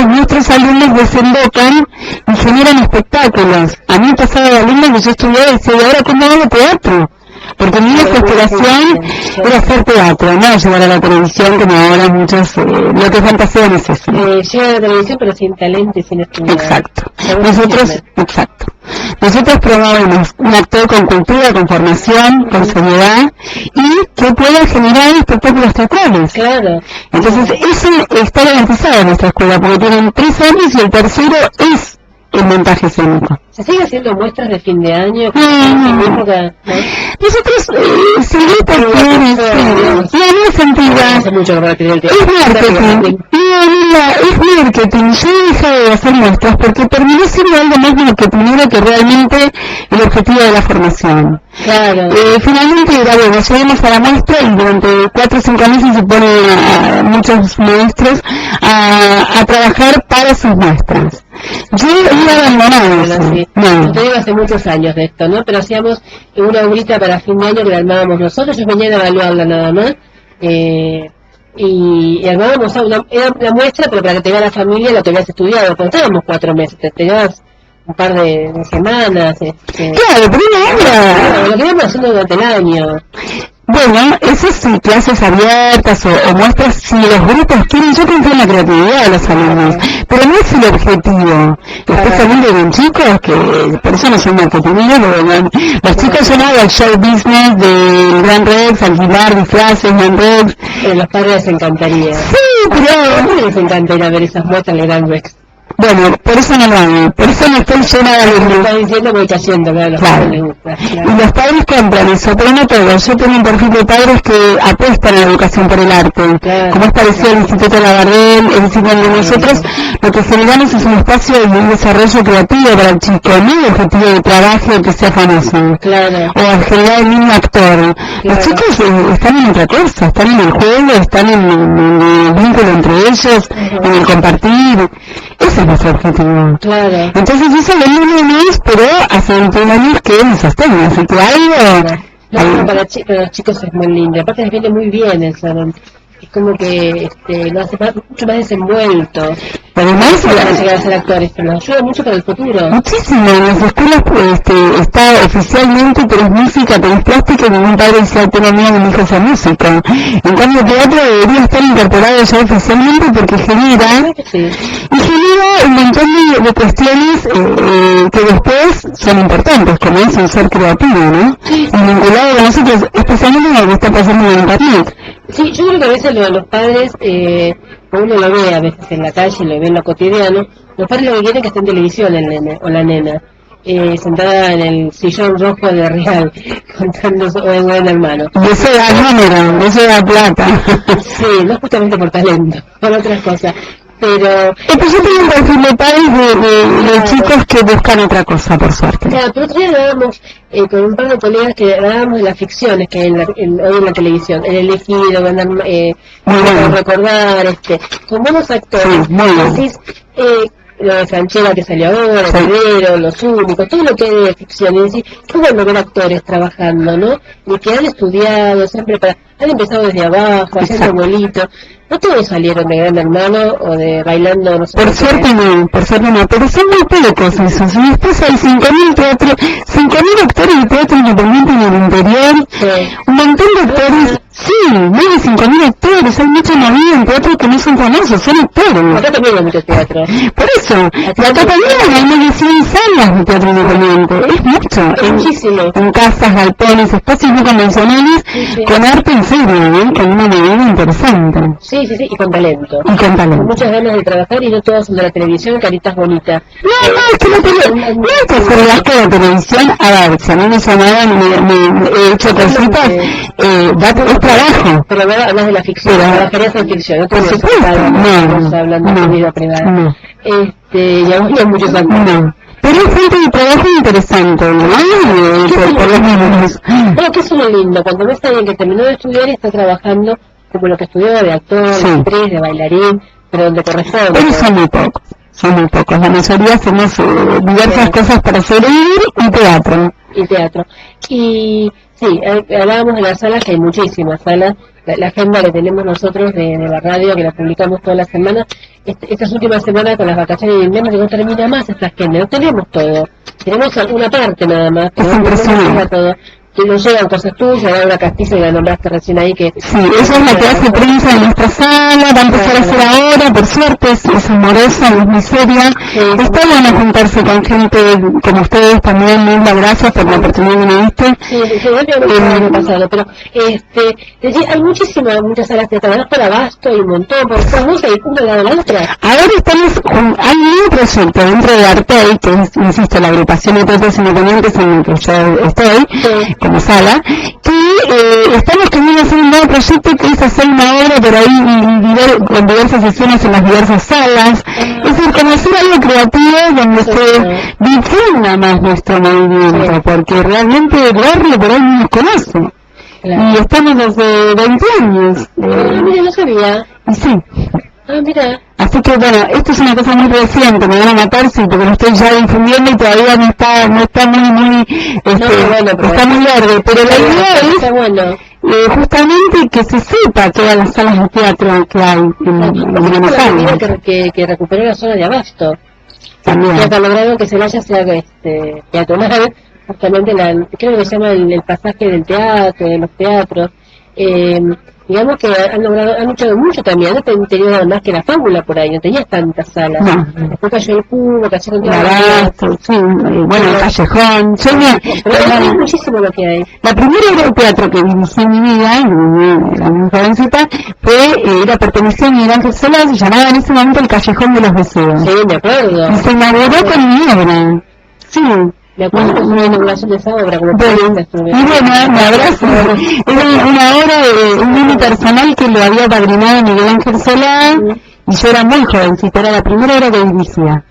Nuestros alumnos desembocan y generan espectáculos. A mí me pasaba de alumnos que yo estudié y decía, ¿y ahora cómo hago teatro? Porque mi desesperación era hacer teatro, no llegar a la televisión como ahora muchos, lo que fantasean es eso. Llegar a la televisión pero sin talento y sin estudiar. Exacto. Nosotros promovemos un actor con cultura, con formación, con seriedad y que pueda generar espectáculos teatrales. Claro. Entonces eso está garantizado en nuestra escuela porque tienen 3 años y el tercero es el montaje escénico. ¿Se sigue haciendo muestras de fin de año? Nosotros, sí, es antigua. Hace mucho que es marketing. Yo he dejado de hacer muestras porque terminó siendo algo más marketingero que realmente el objetivo de la formación. Claro. Finalmente era bueno, llegamos a la muestra y durante 4 o 5 meses se ponen a muchos maestros a trabajar para sus muestras. Yo iba abandonado eso. Sí. No. Yo te digo hace muchos años de esto, ¿no? Pero hacíamos una obrita para fin de año que la armábamos nosotros, yo venía a evaluarla nada más. Y armábamos era una muestra, pero para que te vea la familia lo que habías estudiado, porque estábamos 4 meses, te llevas un par de semanas. Claro, pero una obra. Lo que íbamos haciendo durante el año. Bueno, eso sí, clases abiertas o muestras, si los grupos quieren, yo confío en la creatividad de los alumnos, pero no es el objetivo, especialmente con chicos, que por eso no son marketineros, los chicos son al show business del Gran Rex, alquilar disfraces, Gran Rex. Los padres les encantaría. Sí, pero... ¿Cómo les encantaría ver esas muestras del Gran Rex? Bueno, por eso no lo hago, por eso no estoy llena de alumnos. Está diciendo que está haciendo, claro, los padres les gusta. Claro. Y los padres compran eso, pero no todos. Yo tengo un perfil de padres que apuestan a la educación por el arte, como es parecido al Instituto Labardén, es decir, donde nosotros lo que generamos es un espacio y un desarrollo creativo para el chico, no el objetivo de trabajo de que sea famoso, o generar el mismo actor. Los chicos están en otra cosa, están en el juego, están en el vínculo entre ellos, en el compartir. Ese es nuestro objetivo. Entonces eso lo menos, pero hace 21 años que nos sostiene, así que algo... Para los chicos es muy lindo, aparte les viene muy bien el salón. Es como que lo hace mucho más desenvuelto. Además, para llegar a ser actores, pero nos ayuda mucho para el futuro. Muchísimo, en las escuelas está oficialmente, pero es música, pero es plástica, y ningún padre dice, tengo miedo de mi hijo sea música. En cambio, el teatro debería estar incorporado ya oficialmente porque genera un montón de cuestiones que después son importantes, como es un ser creativo, ¿no? Y vinculado con nosotros, especialmente con lo que está pasando en internet. Sí, yo creo que a veces los padres, uno lo ve a veces en la calle, lo ve en lo cotidiano, los padres lo que quieren es que esté en televisión el nene o la nena, sentada en el sillón rojo de Real, contando su buen hermano. Y eso da número, eso da plata. Sí, no justamente por talento, por otras cosas. Pero yo tengo un perfil de padres de chicos que buscan otra cosa, por suerte. Claro, pero otro día hablábamos con un par de colegas que hablábamos de las ficciones que hay hoy en la televisión, El Elegido, recordar, con buenos actores. Decís, lo de Franchella que salió ahora, Rivero, Los Únicos, todo lo que hay de ficción, y decís, qué bueno ver actores trabajando, ¿no? Y que han estudiado, siempre han empezado desde abajo, haciendo abuelitos. No todos salieron de Gran Hermano o de Bailando, no sé. Por suerte no, pero son muy pocos esos. Y después hay 5.000 actores de teatro independiente en el interior, un montón de actores, más de 5.000 actores, hay mucha movida en teatro que no son famosos, son actores. Acá también hay mucho teatro. Por eso, y acá también hay más de 100 salas de teatro independiente, es mucho. Es muchísimo. En casas, galpones, espacios no convencionales, con arte en serio, con una movida interesante. Sí, y con talento. Con muchas ganas de trabajar y no todos son de la televisión, caritas bonitas. No, es que no es que se relaje de la televisión. A ver, si a mí me llamaban, me he hecho cositas, es trabajo. Pero hablas de la ficción, trabajarías en ficción, no te por supuesto, no hablando de vida privada. No. Y aún no muchos años. No. Pero es gente de trabajo interesante, ¿no? Por los mismos. Bueno, que eso es lo lindo, cuando ves a alguien que terminó de estudiar y está trabajando como lo que estudió de actor, de actriz, de bailarín, pero donde corresponde. Pero son muy pocos, la mayoría hacemos diversas cosas para sobrevivir y teatro. Y sí, hablábamos de las salas, que hay muchísimas salas, la agenda que tenemos nosotros de la radio, que la publicamos todas las semanas, estas últimas semanas con las vacaciones de invierno, que no termina más esta agenda, no tenemos todo, tenemos una parte nada más, pero no tenemos todo. Que nos llegan cosas tuyas, Laura Castillo, que la nombraste recién ahí, que... Sí, ella es la que hace prensa en nuestra sala, va a empezar a hacer ahora, por suerte, es amorosa, no es muy seria. Está bueno juntarse con gente como ustedes también, Linda, gracias por la oportunidad que me diste. Sí, el año pasado, pero hay muchas salas teatrales para Abasto y un montón, porque estamos ahí una lado de la otra. Ahora hay un proyecto dentro de Artei, que es, insisto, la agrupación de teatros independientes en la que yo estoy, como sala, que estamos queriendo hacer un nuevo proyecto que es hacer una obra por ahí con diversas sesiones en las diversas salas, es decir, como hacer algo creativo donde se difunda más nuestro movimiento, porque realmente el barrio por ahí no nos conoce. Y estamos desde 20 años. Mira, no sabía. Y sí. Mira. Así que bueno, esto es una cosa muy reciente, me van a matar sí, porque lo estoy ya difundiendo y todavía no está muy está muy verde, pero la idea es justamente que se sepa todas las salas de teatro que hay en Buenos Aires. Que recuperó la zona de Abasto. También. Que ha logrado que se vaya hacia peatonal, justamente creo que se llama el pasaje del teatro, de los teatros. digamos que han hecho mucho también, no tenían nada más que la fábula por ahí, no tenías tantas salas. No. Después cayó el cubo, cayó con bueno, el callejón. Pero es muchísimo lo que hay. La primera obra de teatro que dirigí en mi vida, era muy jovencita, pertenecía a Miguel Ángel Solá, se llamaba en ese momento El Callejón de los Deseos. Sí, me acuerdo. Y se inauguró con mi obra. Sí. Me acuerdo que fue una inauguración de esa obra, como y bueno, me abrazo. Era una obra de un mini personal que lo había padrinado Miguel Ángel Solá, y yo era muy jovencita, era la primera obra que dirigía.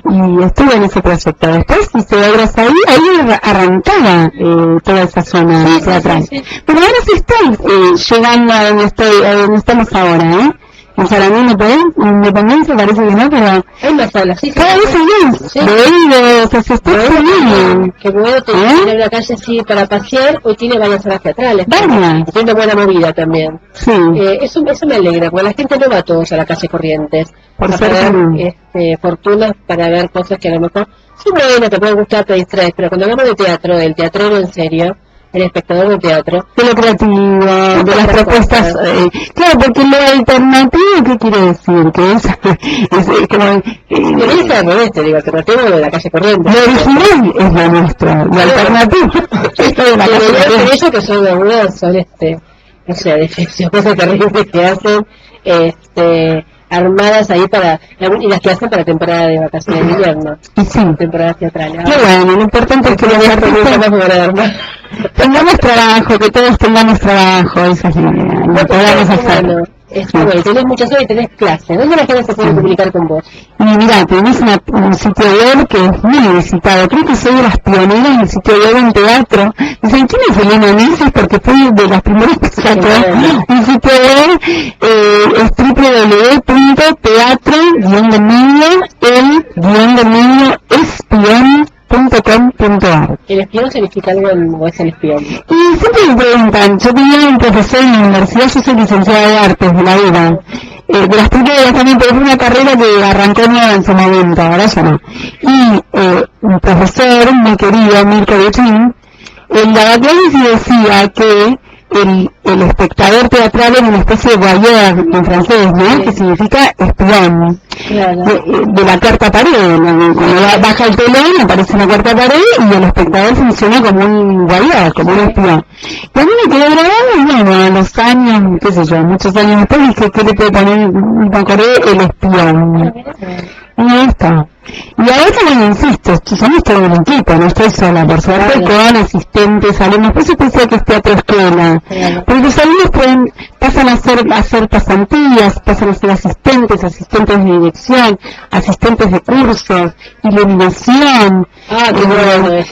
Y estuve en ese proyecto. Después hice obras ahí arrancaba toda esa zona teatral. Pero ahora sí estoy llegando a donde estamos ahora, O sea, a mí Independencia parece que no, pero hay más salas, sí. Cada vez hay más. O sea, se está expandiendo. Que bueno, tiene una calle así para pasear, hoy tiene varias salas teatrales. Varias. Tiene una buena movida también. Sí. Eso me alegra, porque la gente no va a todos a la calle Corrientes. Por a pagar fortunas para ver cosas que a lo mejor, sí, bueno, te puede gustar, te distraes, pero cuando hablamos de teatro, del teatrero en serio, el espectador de teatro, de lo creativo, de las propuestas, claro, porque lo alternativo, ¿qué quiere decir? Que es como te digo, alternativo de la calle Corrientes. Lo original es lo nuestro, lo alternativo esto de la calle Corrientes. Ellos que son algunas, son no sé, defensivas, cosas terribles que hacen, armadas ahí y las que hacen para temporada de vacaciones de invierno, temporada teatral. Qué bueno, lo importante es que los artistas tengamos trabajo, que todos tengamos trabajo, esa es la idea, lo podamos hacer. Bueno, tenés muchas horas y tenés clases. ¿Dónde la gente se puede comunicar con vos? Y mira, tenés un sitio web que es muy visitado. Creo que soy de las pioneras en el sitio web en teatro. Dicen, ¿quién es Elena Nesis? Porque fui de las primeras que sacó un sitio web. Es www.teatro-el-espion.com.ar. ¿El espión significa algo o es el espión? Y siempre me preguntan, yo tenía un profesor en la universidad, yo soy licenciada de artes de la vida, de las primeras también, pero fue una carrera que arrancó nueva en su momento, ahora ya no. Y un profesor muy querido, Mirko Bechín, en la Baclanis decía que el espectador teatral es una especie de voyeur en francés, ¿no? Que significa espión. Claro. De la cuarta pared, ¿no? Cuando baja el telón aparece una cuarta pared y el espectador funciona como un voyeur, como un espión. Y a mí me quedó grabado, y bueno, a los años, qué sé yo, muchos años después dije, ¿qué le puedo poner? Me acordé, el espión. Y ahí está. Y ahora, bueno, insisto, somos todo un equipo, no estoy sola, por suerte, con asistentes, alumnos, por eso pensé que es teatro escuela, porque los alumnos pasan a hacer pasantías, pasan a ser asistentes de dirección, asistentes de cursos, iluminación, aprenden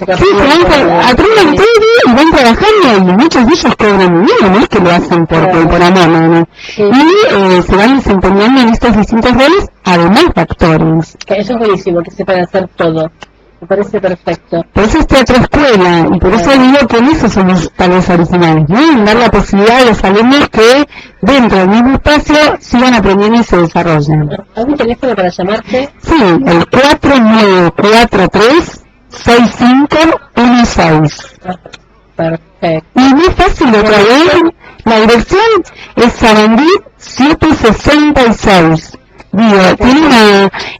todo y van trabajando, y muchos de ellos cobran muy bien, no es que lo hacen por amor, ¿no? Y se van desempeñando en estos distintos roles, además de actores. Eso es buenísimo, que sepan hacer todo. Me parece perfecto. Por eso es teatro escuela, y por eso digo que en eso somos tal vez originales, ¿no? En dar la posibilidad a los alumnos que dentro del mismo espacio sigan aprendiendo y se desarrollen. ¿Algún teléfono para llamarte? Sí, el 4943-6516. Perfecto. Y es muy fácil de traer, la dirección es Sarandí 766. Digo,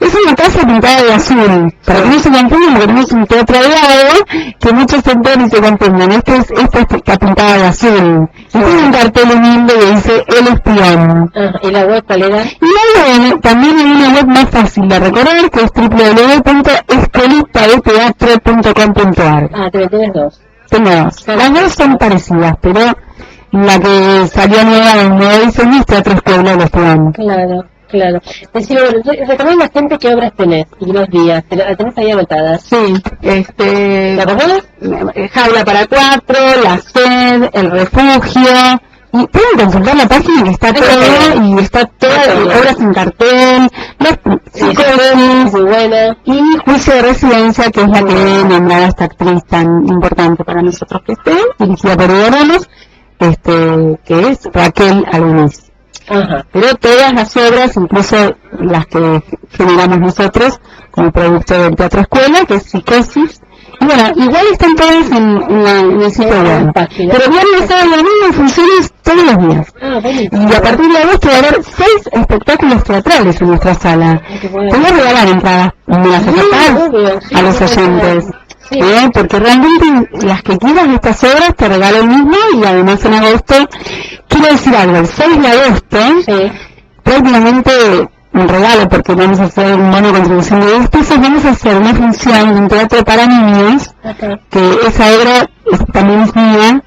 es una casa pintada de azul, para que no se confundan, porque tenemos un teatro de lado que muchos sectores se confunden. Esta está pintada de azul. Y tiene un cartel humilde que dice El Espión. ¿Y la web cuál era? Y la web, también hay una web más fácil de recordar, que es www.escuelitadeteatro.com.ar. Te tienes dos. Tengo dos. Las dos son parecidas, pero la que salió nueva en nuevo diseño es Teatro Escuela del Espión. Claro. Decir, bueno, recordad a la gente qué obras tenés y los días. ¿La tenés ahí anotadas? Sí, ¿La recordás? Jaula para 4, La Sed, El Refugio. Y pueden consultar la página que está todo, y está todas obras en cartel, psicosis, muy buena. Y Juicio de Residencia, que es la que nombraba esta actriz tan importante para nosotros que esté, dirigida por Hugo Ramos, que es Raquel Aluniz. Pero todas las obras, incluso las que generamos nosotros como producto del Teatro Escuela, que es Psicosis, Y bueno, igual están todas en el sitio web. Pero viernes, sábado y domingo en funciones todos los días. Y a partir de agosto va a haber 6 espectáculos teatrales en nuestra sala. Te voy a regalar entradas, ¿me las aceptás? A los oyentes. Porque realmente las que quieras de estas obras te regalo el mismo, y además en agosto, quiero decir algo, el 6 de agosto, prácticamente un regalo, porque vamos a hacer un bono de contribución de despensas, vamos a hacer una función de un teatro para niños, que esa obra también es mía,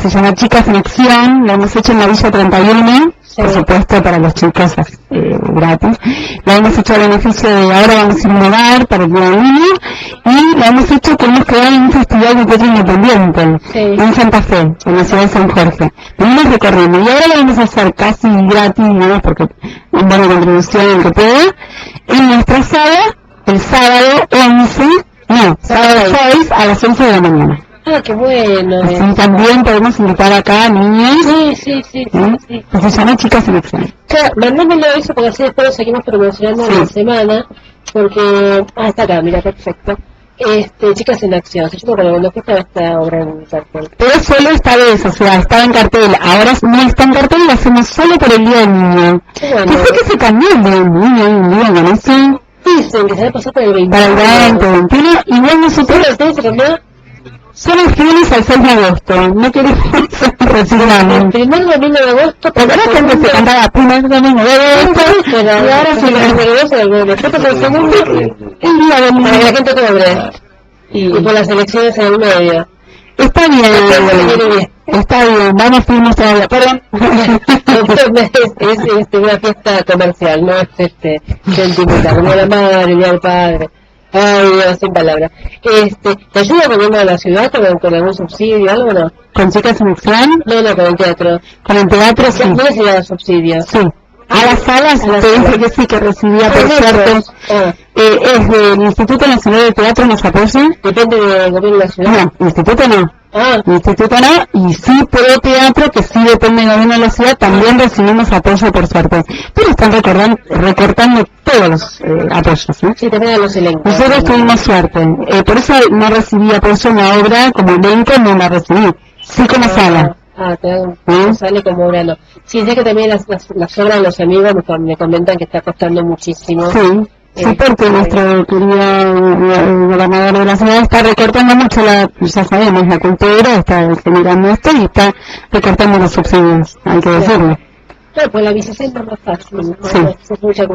se llama Chicas en Acción, la hemos hecho en la Villa 31, por supuesto para los chicos gratis, la hemos hecho a beneficio de Ahora Vamos a Innovar para el Día del Niño, y la hemos hecho que hemos quedado en un festival de teatro independiente en Santa Fe, en la ciudad de San Jorge. Venimos recorriendo y ahora la vamos a hacer casi gratis, digamos, porque un bono de contribución el que pueda, en nuestra sala el sábado 6 a las 11 de la mañana. Ah, qué bueno. Así también podemos invitar acá a niños. Sí. Se llama Chicas en Acción. Claro, mandámelo eso porque así después lo seguimos promocionando en la semana. Porque... está acá, mira, perfecto. Chicas en Acción. Yo me acuerdo cuando fue esta obra en cartel. Pero solo esta vez, o sea, estaba en cartel. Ahora no está en cartel, lo hacemos solo por el Día del Niño. Bueno. ¿Qué fue que se cambió el Día del Niño? Hay un día, ¿no sé? Dicen que se va a pasar por el 21. Para el 21. Igual nosotros... ¿Ustedes se cambió? Somos fieles al 6 de agosto, no queremos resignarnos. El primer domingo de agosto, ¿te acuerdas que antes se cantaba primer domingo de agosto? Y ahora se lo después el segundo, el día del niño. Para que la gente cobre. Y por las elecciones en el medio. Está bien, está bien, vamos a irnos todavía, perdón. Es una fiesta comercial, no es sentimental, como la madre, el día del padre. Ay, Dios, sin palabras. ¿Te ayuda el gobierno de la ciudad con algún subsidio, algo o no? ¿Con Chicas en Acción? No, con el teatro. Con el teatro, sí. ¿No necesita subsidios? Sí. A las salas te dije que sí, que recibía, por suerte. Es del Instituto Nacional de Teatro, nos apoya. ¿Depende del gobierno de la ciudad? No, instituto no. Instituto no, y sí Pro Teatro, que sí depende del gobierno de la ciudad, también recibimos apoyo por suerte. Pero están recortando todos los apoyos, ¿no? Sí, también a los elencos. Nosotros tuvimos suerte. Por eso no recibí apoyo en la obra, como elenco no la recibí. Sí como sala. Sale como obra no. Sí, sé que también las obras de los amigos me comentan que está costando muchísimo. Sí, porque nuestro querido gobernador de la ciudad está recortando mucho ya sabemos, la cultura, está generando esto y está recortando los subsidios, hay que decirlo. Claro, pues la bicicleta es más fácil. Sí.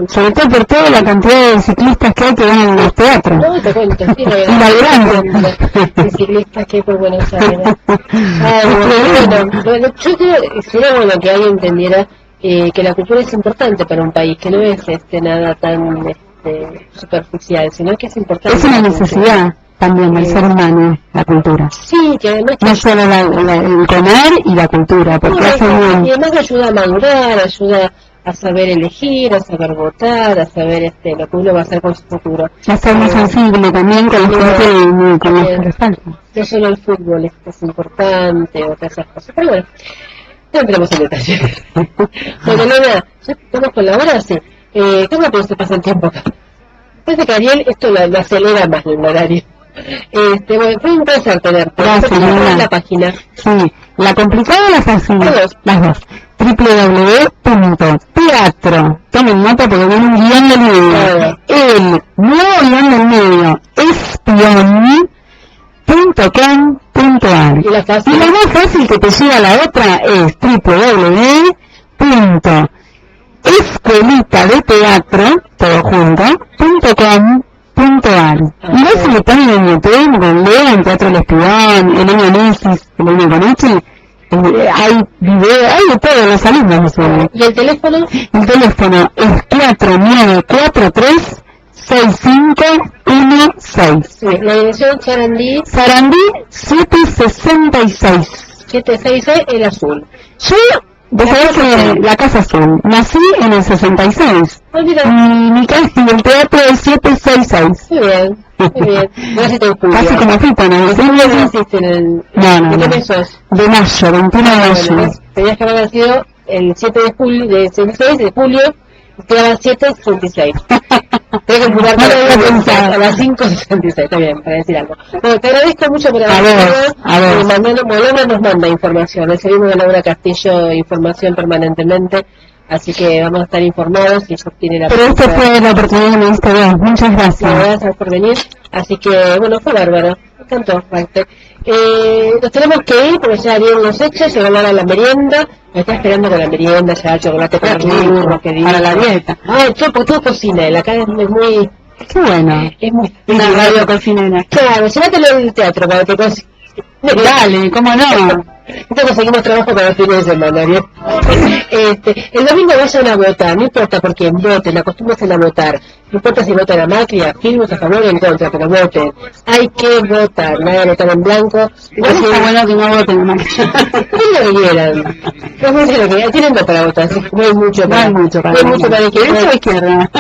Sobre todo por toda la cantidad de ciclistas que hay que van en los teatros. No, te cuento, sí, de ciclistas que hay por Buenos Aires. Bueno, yo creo que sería bueno que alguien entendiera que la cultura es importante para un país, que no es nada tan superficial, sino que es importante. Es una necesidad también del ser humano, la cultura. Sí, que además... No solo el comer y la cultura, porque hace bien. Y además ayuda a madurar, ayuda a saber elegir, a saber votar, a saber lo que uno va a hacer con su futuro. A ser muy sensible también con la gente y con los que faltan. No solo el fútbol es importante, otras esas cosas, pero bueno, no entremos en detalle. Bueno, Luna, ya estamos con la hora, sí. ¿Cómo se pasa el tiempo acá? Parece que Ariel esto lo acelera más el horario. Bueno, fue un placer tenerte. Gracias, la página. Sí, la complicada o la fácil. Las dos. www.teatro. Tomen nota porque viene un guión del medio. El nuevo guión del medio. espion.com.ar. Y la más fácil que te llega a la otra es www.escuelita de teatro, todo junto, .com.ar. Y ves si le ponen en YouTube, con Lean, Teatro El Espión, Elena Nesis, Elena Bonucci, hay video, hay de todos los alumnos. ¿Y el teléfono? El teléfono es 4943-6516. Sí, la dirección Sarandí 766. 766, el azul. Yo, vos sabés que la Casa Azul, nací en el 66. Y mi casa y el teatro es 766. Muy bien, muy bien. Casi como Fita, ¿no? No. ¿De qué mes sos? De mayo, 21 de mayo. Tenías que haber nacido el 7 de julio, de 66 de julio, y quedaban 766. Tengo que jugar No lo había pensado. a las 5:66, está bien, para decir algo. Bueno, te agradezco mucho por A ver. Molona nos manda información, recibimos de Laura Castillo información permanentemente, así que vamos a estar informados y eso tiene la Pero esta fue la oportunidad que me diste vos. Muchas gracias. Gracias por venir, así que bueno, fue bárbaro, me encantó. Nos tenemos que ir porque ya vienen los hechos, se van a la merienda, me está esperando con la merienda, ya chocolate con burro, que para la dieta. Ay, todo cocina, la acá es muy... Qué bueno. Es muy... Una radio cocinera. Claro, llévatelo del teatro para que cocine. Dale, ¿cómo no? Entonces conseguimos trabajo para los fines de semana, ¿bien? El domingo vayan a votar, no importa por quién voten, acostúmbrense a votar. No importa si votan a Macri, a Filmus, a favor o en contra, pero voten. Hay que votar, nada de votar en blanco. Igual está bueno que no voten a Macri. Es lo que quieran. No sé lo que quieran, tienen para votar, así que no hay mucho para izquierda.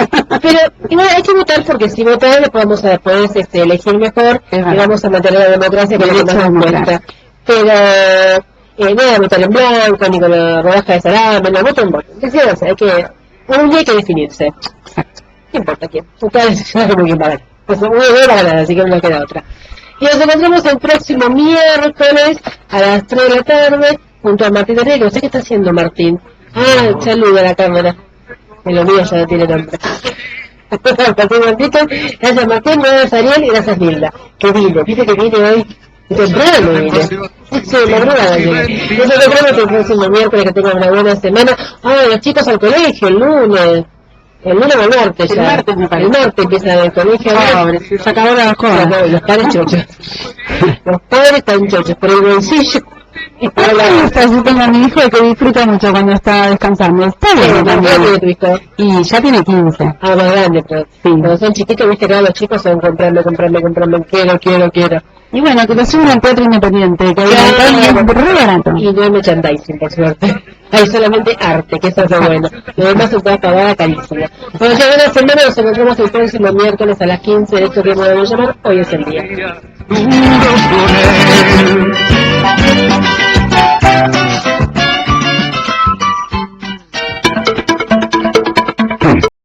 Pero igual hay que votar porque si votan podemos elegir mejor y vamos a mantener la democracia que es lo que más nos cuesta. Pero nada de votar en blanco, ni con la rodaja de salame, no voten, decidanse, un día hay que definirse. Exacto. No importa quién, ustedes saben como quién va a ganar. Pues uno va a ganar, así que no queda otra. Y nos encontramos el próximo miércoles a las 3 de la tarde junto a Martín Arriaga. No sé qué está haciendo Martín. Saluda a la cámara. En lo mío ya no tiene nombre. Gracias Martín, gracias Ariel y gracias Hilda. Que vino, viste que viene hoy. Temprano viene. Sí, madrugada viene. Nos encontramos el próximo miércoles, que tengan una buena semana. Los chicos al colegio, el lunes. El lunes o el martes ya. El martes empieza el colegio. Se acabó la escuela. No, los padres chochos. Los padres están chochos, por el bolsillo. Yo tengo a mi hijo que disfruta mucho cuando está descansando. Está bien también. Y ya tiene 15. Más grande, pero sí. Cuando son chiquitos, viste que ahora los chicos son comprarme, quiero. Y bueno, que lo suben al teatro independiente, que es re barato. Y no hay merchandising, por suerte. Hay solamente arte, que eso es lo bueno. Lo demás se puede pagar carísimo. Bueno, ya una semana nos encontramos el próximo miércoles a las 15 de esto que podemos llamar Hoy es el Día.